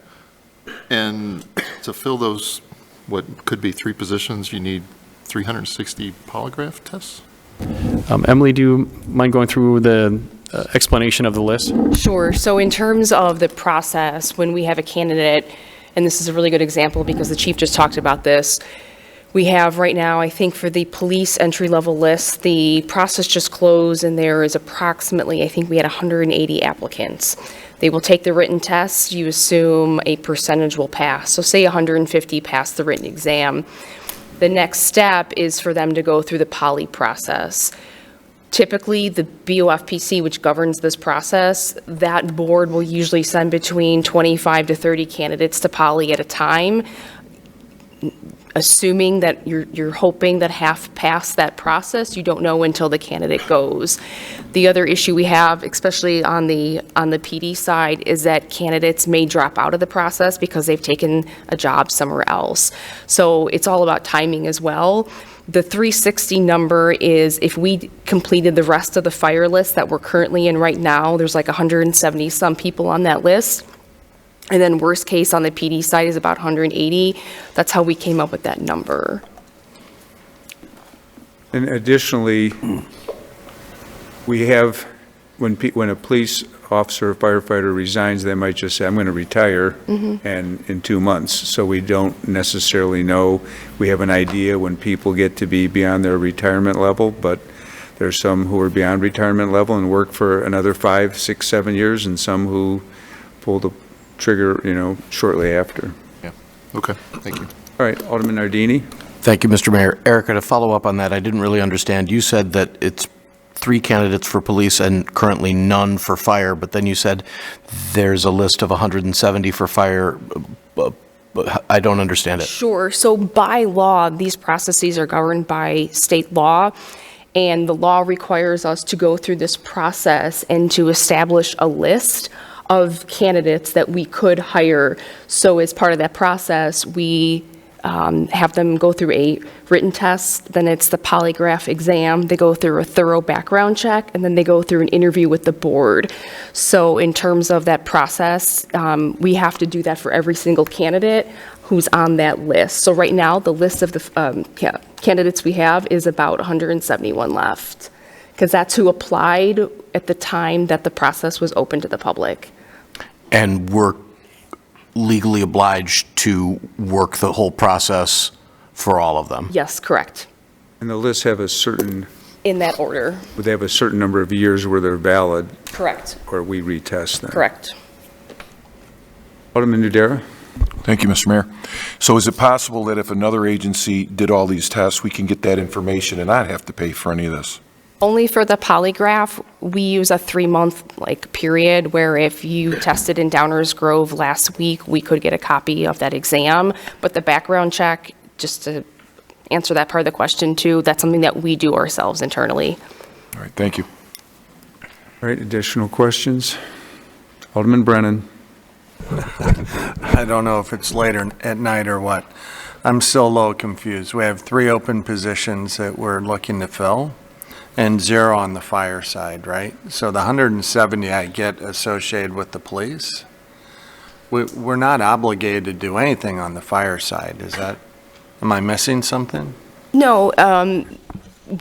And to fill those, what could be 3 positions, you need 360 polygraph tests? Emily, do you mind going through the explanation of the list? Sure. So in terms of the process, when we have a candidate, and this is a really good example because the chief just talked about this, we have right now, I think for the police entry-level list, the process just closed and there is approximately, I think we had 180 applicants. They will take the written test. You assume a percentage will pass. So say 150 pass the written exam. The next step is for them to go through the poly process. Typically, the BOFPC, which governs this process, that board will usually send between 25 to 30 candidates to poly at a time, assuming that you're hoping that half pass that process. You don't know until the candidate goes. The other issue we have, especially on the PD side, is that candidates may drop out of the process because they've taken a job somewhere else. So it's all about timing as well. The 360 number is if we completed the rest of the fire list that we're currently in right now. There's like 170 some people on that list. And then worst case on the PD side is about 180. That's how we came up with that number. And additionally, we have, when a police officer or firefighter resigns, they might just say, I'm going to retire and in 2 months. So we don't necessarily know. We have an idea when people get to be beyond their retirement level, but there's some who are beyond retirement level and work for another 5, 6, 7 years, and some who pull the trigger, shortly after. Yeah. Okay. Thank you. All right, Alderman Nardini. Thank you, Mr. Mayor. Erica, to follow up on that, I didn't really understand. You said that it's 3 candidates for police and currently none for fire, but then you said there's a list of 170 for fire. I don't understand it. Sure. So by law, these processes are governed by state law, and the law requires us to go through this process and to establish a list of candidates that we could hire. So as part of that process, we have them go through a written test, then it's the polygraph exam, they go through a thorough background check, and then they go through an interview with the board. So in terms of that process, we have to do that for every single candidate who's on that list. So right now, the list of the candidates we have is about 171 left, because that's who applied at the time that the process was open to the public. And we're legally obliged to work the whole process for all of them? Yes, correct. And the lists have a certain... In that order. They have a certain number of years where they're valid. Correct. Or we retest them. Correct. Alderman Nudera. Thank you, Mr. Mayor. So is it possible that if another agency did all these tests, we can get that information and not have to pay for any of this? Only for the polygraph, we use a 3-month period where if you tested in Downers Grove last week, we could get a copy of that exam. But the background check, just to answer that part of the question too, that's something that we do ourselves internally. All right, thank you. All right, additional questions? Alderman Brennan. I don't know if it's later at night or what. I'm still a little confused. We have 3 open positions that we're looking to fill and 0 on the fire side, right? So the 170 I get associated with the police. We're not obligated to do anything on the fire side. Am I missing something? No,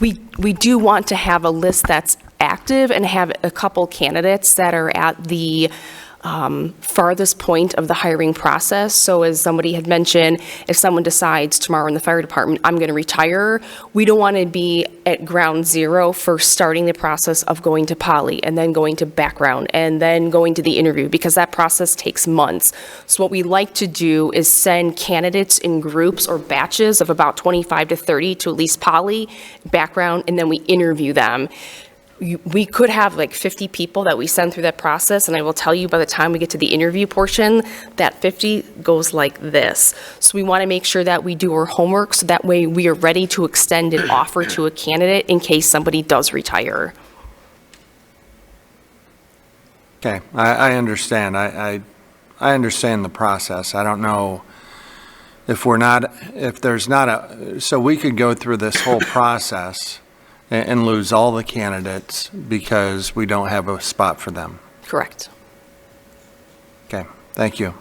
we do want to have a list that's active and have a couple candidates that are at the farthest point of the hiring process. So as somebody had mentioned, if someone decides tomorrow in the fire department, I'm going to retire, we don't want to be at ground zero for starting the process of going to poly and then going to background and then going to the interview, because that process takes months. So what we like to do is send candidates in groups or batches of about 25 to 30 to at least poly, background, and then we interview them. We could have 50 people that we send through that process, and I will tell you by the time we get to the interview portion, that 50 goes like this. So we want to make sure that we do our homework so that way we are ready to extend an offer to a candidate in case somebody does retire. Okay, I understand. I understand the process. I don't know if there's not so we could go through this whole process and lose all the candidates because we don't have a spot for them. Correct. Okay, thank you.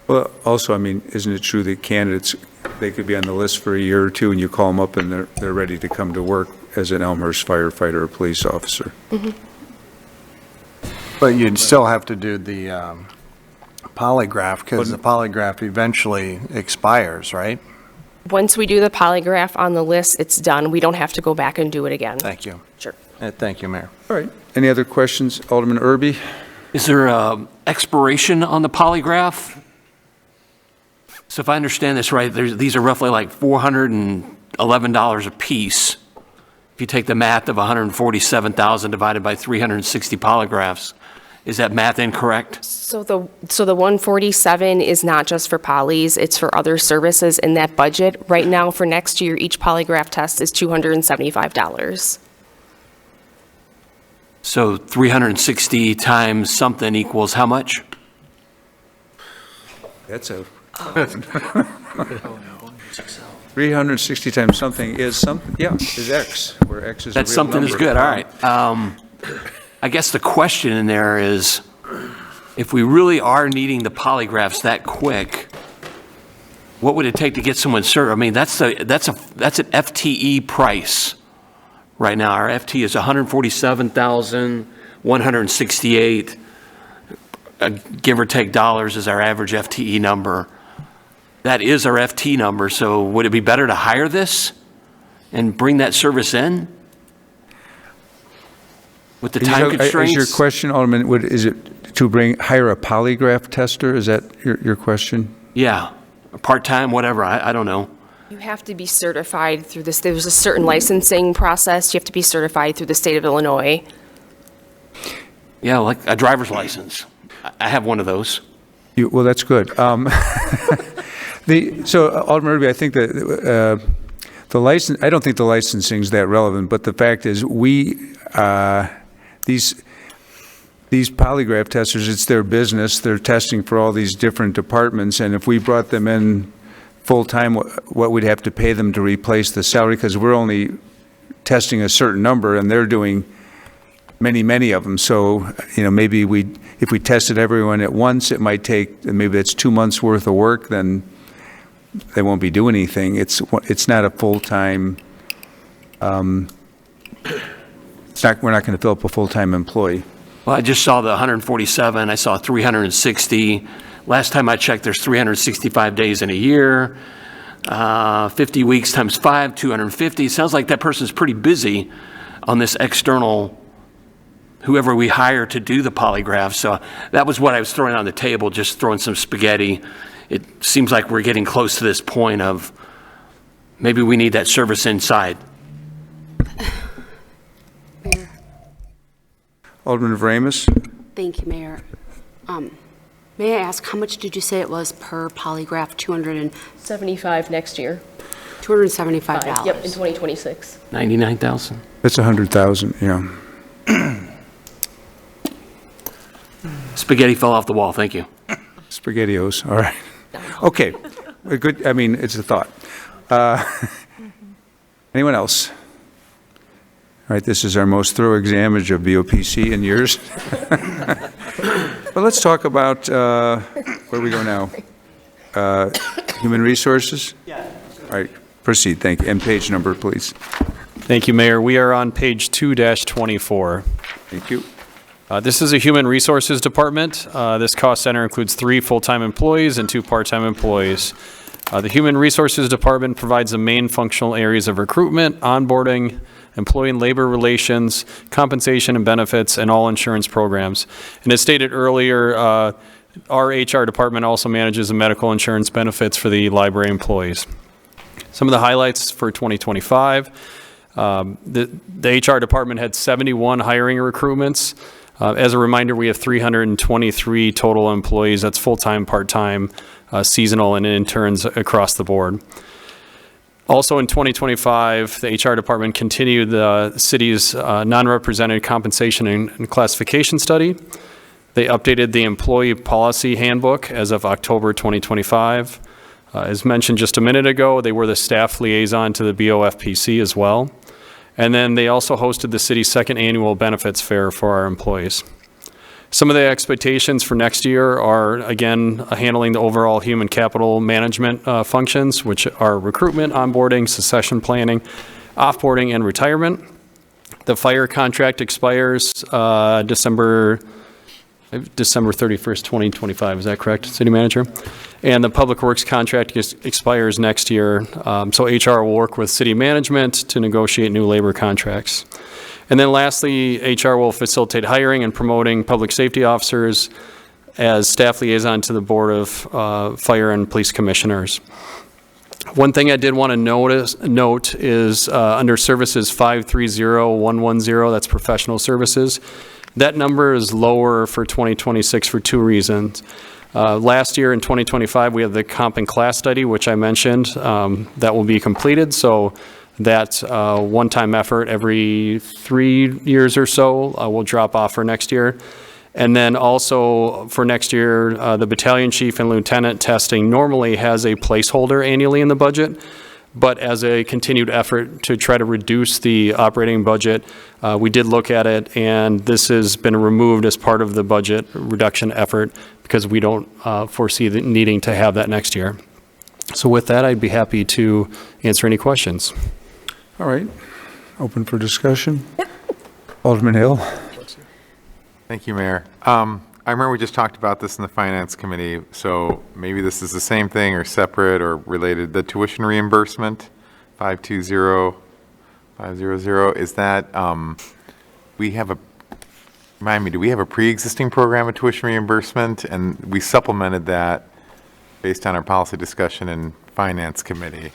Well, also, isn't it true that candidates, they could be on the list for a year or two and you call them up and they're ready to come to work as an Elmhurst firefighter or police officer? Mm-hmm. But you'd still have to do the polygraph because the polygraph eventually expires, right? Once we do the polygraph on the list, it's done. We don't have to go back and do it again. Thank you. Sure. Thank you, Mayor. All right. Any other questions? Alderman Irby? Is there an expiration on the polygraph? So if I understand this right, these are roughly $411 a piece. If you take the math of 147,000 divided by 360 polygraphs, is that math incorrect? So the 147 is not just for polys, it's for other services in that budget. Right now, for next year, each polygraph test is $275. So 360 times something equals how much? That's a... 360 times something is something, is X, where X is a real That's something number. is good, all right. I guess the question in there is, if we really are needing the polygraphs that quick, what would it take to get someone certified? That's an FTE price right now. Our FTE is 147,168. Give or take dollars is our average FTE number. That is our FTE number. So would it be better to hire this and bring that service in? With the time constraints? Is your question, Alderman, is it to hire a polygraph tester? Is that your question? Yeah, part-time, whatever, I don't know. You have to be certified through this. There's a certain licensing process. You have to be certified through the state of Illinois. Yeah, like a driver's license. I have one of those. Well, that's good. So, Alderman Irby, I think that the license, I don't think the licensing is that relevant, but the fact is these polygraph testers, it's their business. They're testing for all these different departments, and if we brought them in full-time, what we'd have to pay them to replace the salary, because we're only testing a certain number, and they're doing many of them. So, maybe if we tested everyone at once, it might take, maybe that's 2 months worth of work, then they won't be doing anything. It's not a full-time, we're not going to fill up a full-time employee. Well, I just saw the 147, I saw 360. Last time I checked, there's 365 days in a year. 50 weeks times 5, 250. Sounds like that person's pretty busy on this external whoever we hire to do the polygraph. So that was what I was throwing on the table, just throwing some spaghetti. It seems like we're getting close to this point of maybe we need that service inside. Alderman Vramus? Thank you, Mayor. May I ask, how much did you say it was per polygraph? 75 next year. $275. Yep, in 2026. 99,000. That's 100,000, yeah. Spaghetti fell off the wall. Thank you. SpaghettiOs, all right. Okay, a good, I mean, it's a thought. Anyone else? All right, this is our most thorough examination of BOPC in years. But let's talk about, where we go now? Human Resources? Yeah. All right, proceed, thank you. And page number, please. Thank you, Mayor. We are on page 2-24. Thank you. This is a Human Resources Department. This cost center includes 3 full-time employees and 2 part-time employees. The Human Resources Department provides the main functional areas of recruitment, onboarding, employee and labor relations, compensation and benefits, and all insurance programs. And as stated earlier, our HR department also manages the medical insurance benefits for the library employees. Some of the highlights for 2025, the HR department had 71 hiring recruitments. As a reminder, we have 323 total employees. That's full-time, part-time, seasonal, and interns across the board. Also in 2025, the HR department continued the city's non-represented compensation and classification study. They updated the employee policy handbook as of October 2025. As mentioned just a minute ago, they were the staff liaison to the BOFPC as well. And then they also hosted the city's second annual benefits fair for our employees. Some of the expectations for next year are, again, handling the overall human capital management functions, which are recruitment, onboarding, succession planning, offboarding, and retirement. The fire contract expires December 31st, 2025. Is that correct, City Manager? And the Public Works contract expires next year. So HR will work with city management to negotiate new labor contracts. And then lastly, HR will facilitate hiring and promoting public safety officers as staff liaison to the Board of Fire and Police Commissioners. One thing I did want to note is under Services 530110, that's professional services. That number is lower for 2026 for 2 reasons. Last year in 2025, we had the comp and class study, which I mentioned, that will be completed. So that one-time effort every 3 years or so will drop off for next year. And then also for next year, the battalion chief and lieutenant testing normally has a placeholder annually in the budget. But as a continued effort to try to reduce the operating budget, we did look at it, and this has been removed as part of the budget reduction effort because we don't foresee the needing to have that next year. So with that, I'd be happy to answer any questions. All right. Open for discussion. Alderman Hill. Thank you, Mayor. I remember we just talked about this in the Finance Committee, so maybe this is the same thing or separate or related. The tuition reimbursement, 520500, is that, remind me, do we have a pre-existing program of tuition reimbursement? And we supplemented that based on our policy discussion in Finance Committee.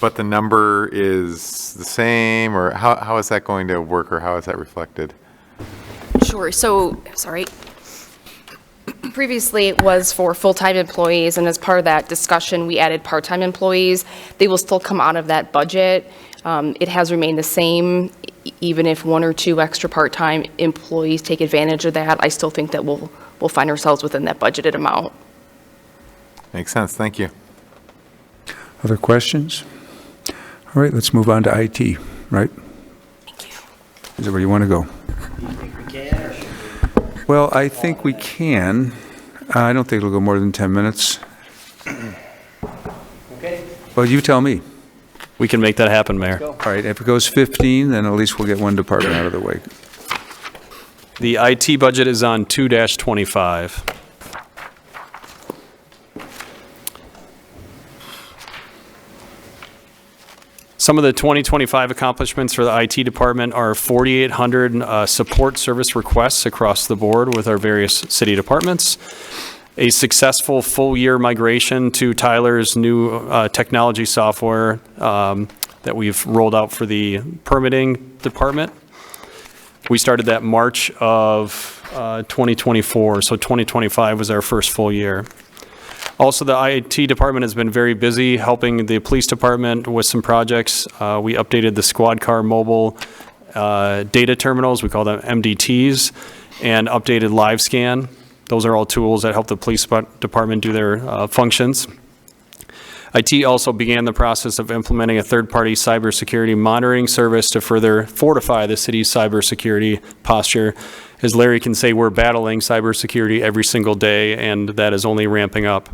But the number is the same, or how is that going to work, or how is that reflected? Sure. So, sorry. Previously, it was for full-time employees, and as part of that discussion, we added part-time employees. They will still come out of that budget. It has remained the same, even if 1 or 2 extra part-time employees take advantage of that. I still think that we'll find ourselves within that budgeted amount. Makes sense. Thank you. Other questions? All right, let's move on to IT, right? Thank you. Is that where you want to go? Well, I think we can. I don't think it'll go more than 10 minutes. Okay. Well, you tell me. We can make that happen, Mayor. All right, if it goes 15, then at least we'll get one department out of the way. The IT budget is on 2-25. Some of the 2025 accomplishments for the IT department are 4,800 support service requests across the board with our various city departments, a successful full-year migration to Tyler's new technology software that we've rolled out for the permitting department. We started that March of 2024, so 2025 was our first full year. Also, the IT department has been very busy helping the police department with some projects. We updated the squad car mobile data terminals, we call them MDTs, and updated live scan. Those are all tools that help the police department do their functions. IT also began the process of implementing a third-party cybersecurity monitoring service to further fortify the city's cybersecurity posture. As Larry can say, we're battling cybersecurity every single day, and that is only ramping up.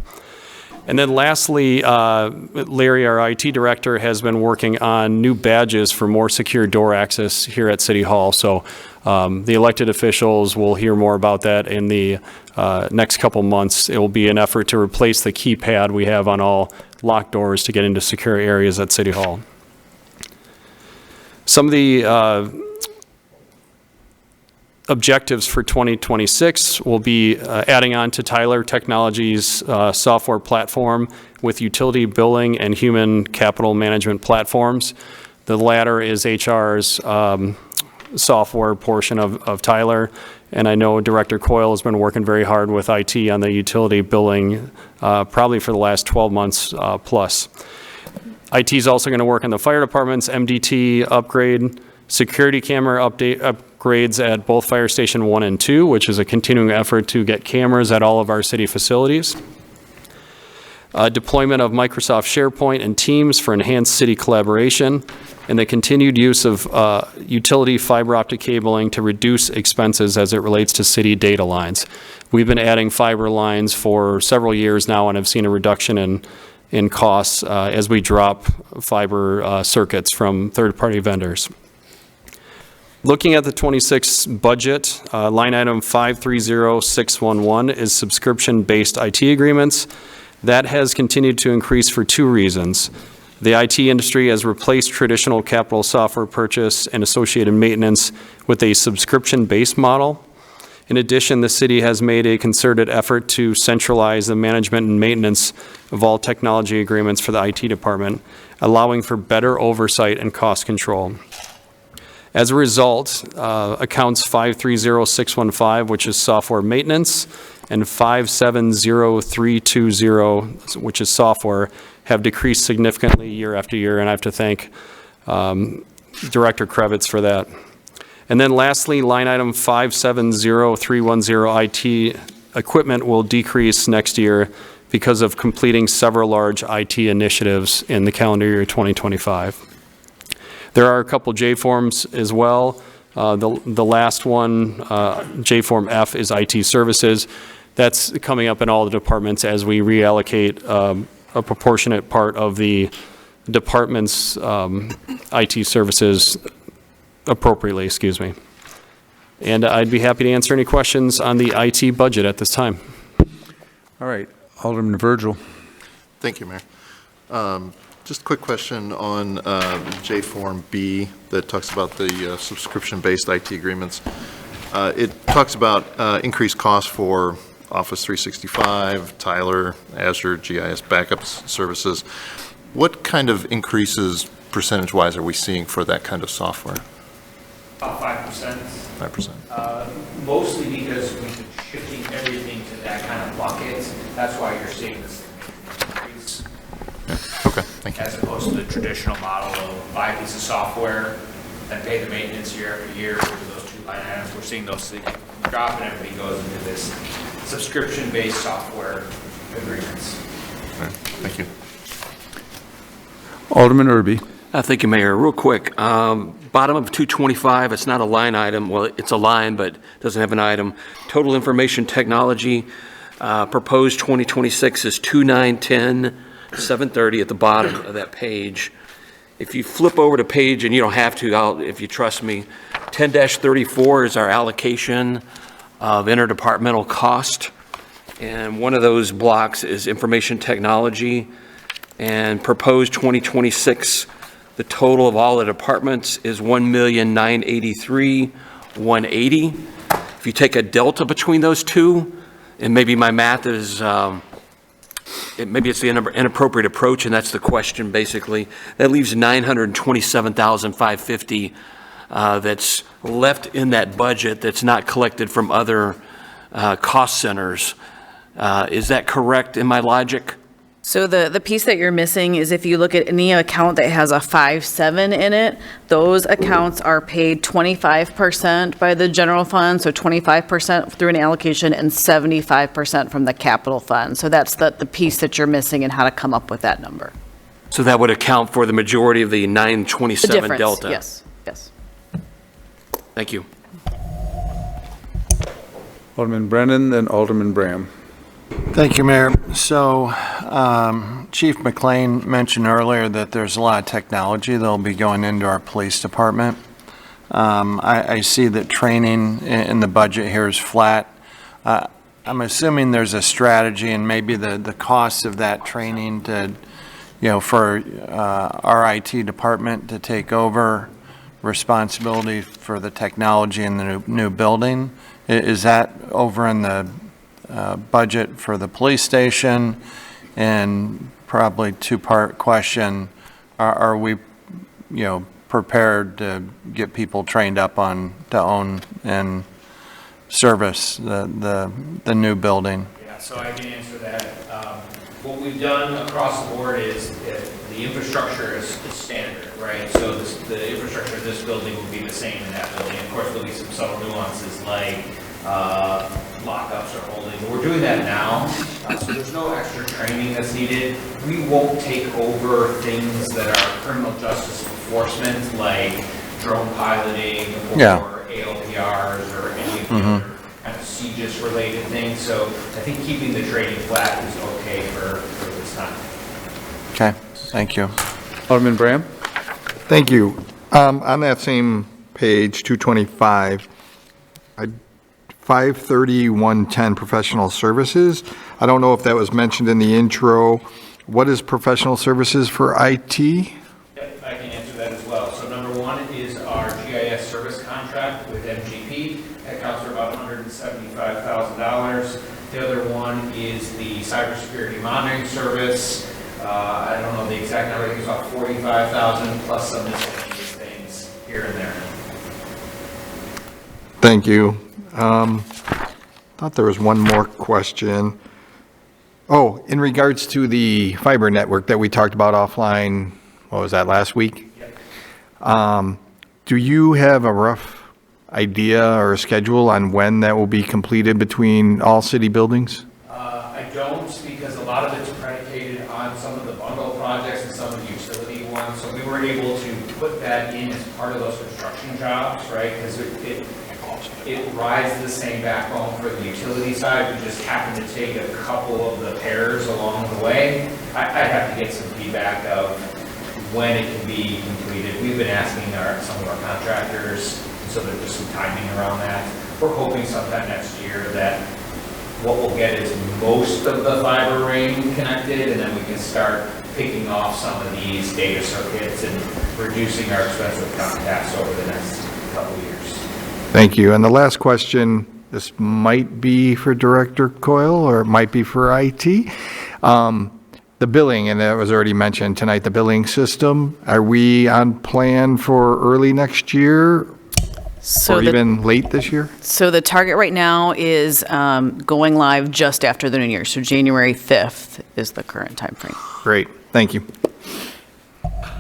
And then lastly, Larry, our IT director, has been working on new badges for more secure door access here at City Hall. So the elected officials will hear more about that in the next couple months. It will be an effort to replace the keypad we have on all locked doors to get into secure areas at City Hall. Some of the objectives for 2026 will be adding on to Tyler Technologies' software platform with utility billing and human capital management platforms. The latter is HR's software portion of Tyler, and I know Director Coyle has been working very hard with IT on the utility billing probably for the last 12 months plus. IT is also going to work on the fire department's MDT upgrade, security camera upgrades at both Fire Station 1 and 2, which is a continuing effort to get cameras at all of our city facilities. Deployment of Microsoft SharePoint and Teams for enhanced city collaboration, and the continued use of utility fiber optic cabling to reduce expenses as it relates to city data lines. We've been adding fiber lines for several years now and have seen a reduction in costs as we drop fiber circuits from third-party vendors. Looking at the 26 budget, line item 530611 is subscription-based IT agreements. That has continued to increase for two reasons. The IT industry has replaced traditional capital software purchase and associated maintenance with a subscription-based model. In addition, the city has made a concerted effort to centralize the management and maintenance of all technology agreements for the IT department, allowing for better oversight and cost control. As a result, accounts 530615, which is software maintenance, and 570320, which is software, have decreased significantly year after year, and I have to thank Director Kravitz for that. And then lastly, line item 570310, IT equipment will decrease next year because of completing several large IT initiatives in the calendar year 2025. There are a couple J-forms as well. The last one, J-form F, is IT services. That's coming up in all the departments as we reallocate a proportionate part of the department's IT services appropriately, excuse me. And I'd be happy to answer any questions on the IT budget at this time. All right, Alderman Virgil. Thank you, Mayor. Just a quick question on J-Form B that talks about the subscription-based IT agreements. It talks about increased costs for Office 365, Tyler, Azure, GIS backup services. What kind of increases percentage-wise are we seeing for that kind of software? About 5%. 5%. Mostly because we've been shifting everything to that kind of bucket. That's why you're seeing this increase. Yeah. Okay, thank you. As opposed to the traditional model of buy a piece of software and pay the maintenance year after year for those two line items. We're seeing those things drop and everything goes into this subscription-based software agreements. All right, thank you. Alderman Irby. Thank you, Mayor. Real quick, bottom of 225, it's not a line item. Well, it's a line, but doesn't have an item. Total information technology, proposed 2026 is 2910-730 at the bottom of that page. If you flip over to page, and you don't have to, if you trust me, 10-34 is our allocation of interdepartmental cost. And one of those blocks is information technology. And proposed 2026 The total of all the departments is $1,983,180. If you take a delta between those two, and maybe my math is, maybe it's the inappropriate approach, and that's the question basically, that leaves $927,550 that's left in that budget that's not collected from other cost centers. Is that correct in my logic? So the piece that you're missing is if you look at any account that has a 5-7 in it, those accounts are paid 25% by the general fund, so 25% through an allocation and 75% from the capital fund. So that's the piece that you're missing and how to come up with that number. So that would account for the majority of the 927 The difference, delta? yes, yes. Thank you. Alderman Brennan, then Alderman Bram. Thank you, Mayor. So Chief McLean mentioned earlier that there's a lot of technology that'll be going into our police department. I see that training in the budget here is flat. I'm assuming there's a strategy and maybe the cost of that training to, for our IT department to take over responsibility for the technology in the new building. Is that over in the budget for the police station? And probably two-part question, are we, prepared to get people trained up on to own and service the new building? Yeah, so I can answer that. What we've done across the board is the infrastructure is standard, right? So the infrastructure of this building will be the same in that building. Of course, there'll be some subtle nuances like lockups or holding, but we're doing that now, so there's no extra training that's needed. We won't take over things that are criminal justice enforcement, like drone piloting or ALPRs or any of the other kind of CJIS related things. So I think keeping the training flat is okay for this time. Okay, thank you. Alderman Bram? Thank you. On that same page, 225, 530-110 professional services. I don't know if that was mentioned in the intro. What is professional services for IT? Yep, I can answer that as well. So number one is our GIS service contract with MGP. That counts for about $175,000. The other one is the cybersecurity monitoring service. I don't know the exact number. I think it's about $45,000 plus some miscellaneous things here and there. Thank you. Thought there was one more question. Oh, in regards to the fiber network that we talked about offline, what was that, last week? Yep. Do you have a rough idea or a schedule on when that will be completed between all city buildings? I don't, because a lot of it's predicated on some of the bundle projects and some of the utility ones. So we weren't able to put that in as part of those construction jobs, right? Because it rides the same backbone for the utility side. We just happen to take a couple of the pairs along the way. I'd have to get some feedback of when it can be completed. We've been asking some of our contractors, so there's just some timing around that. We're hoping sometime next year that what we'll get is most of the fiber ring connected, and then we can start picking off some of these data circuits and reducing our expensive contacts over the next couple of years. Thank you. And the last question, this might be for Director Coyle or it might be for IT. The billing, and that was already mentioned tonight, the billing system, are we on plan for early next year or even late this year? So the target right now is going live just after the new year. So January 5th is the current time frame. Great. Thank you.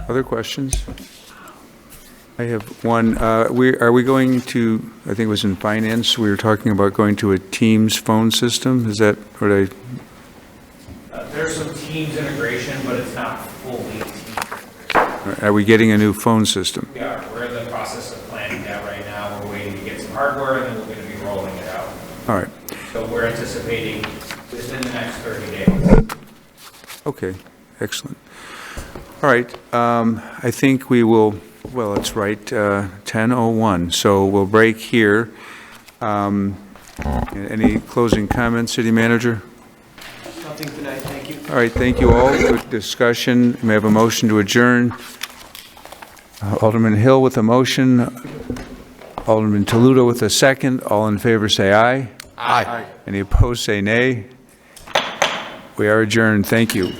Other questions? I have one. Are we going to, I think it was in finance, we were talking about going to a Teams phone system? Is that what There's some Teams integration, but it's not fully Teams. Are we getting a new phone system? We are. We're in the process of planning that right now. We're waiting to get some hardware, and then we're going to be rolling it out. All right. So we're anticipating within the next 30 days. Okay, excellent. All right, I think we will, well, it's right, 10:01, so we'll break here. Any closing comments, City Manager? Nothing tonight, thank you. All right, thank you all. Good discussion. May I have a motion to adjourn? Alderman Hill with a motion, Alderman Toledo with a second. All in favor say aye. Aye. Any opposed say nay. We are adjourned. Thank you.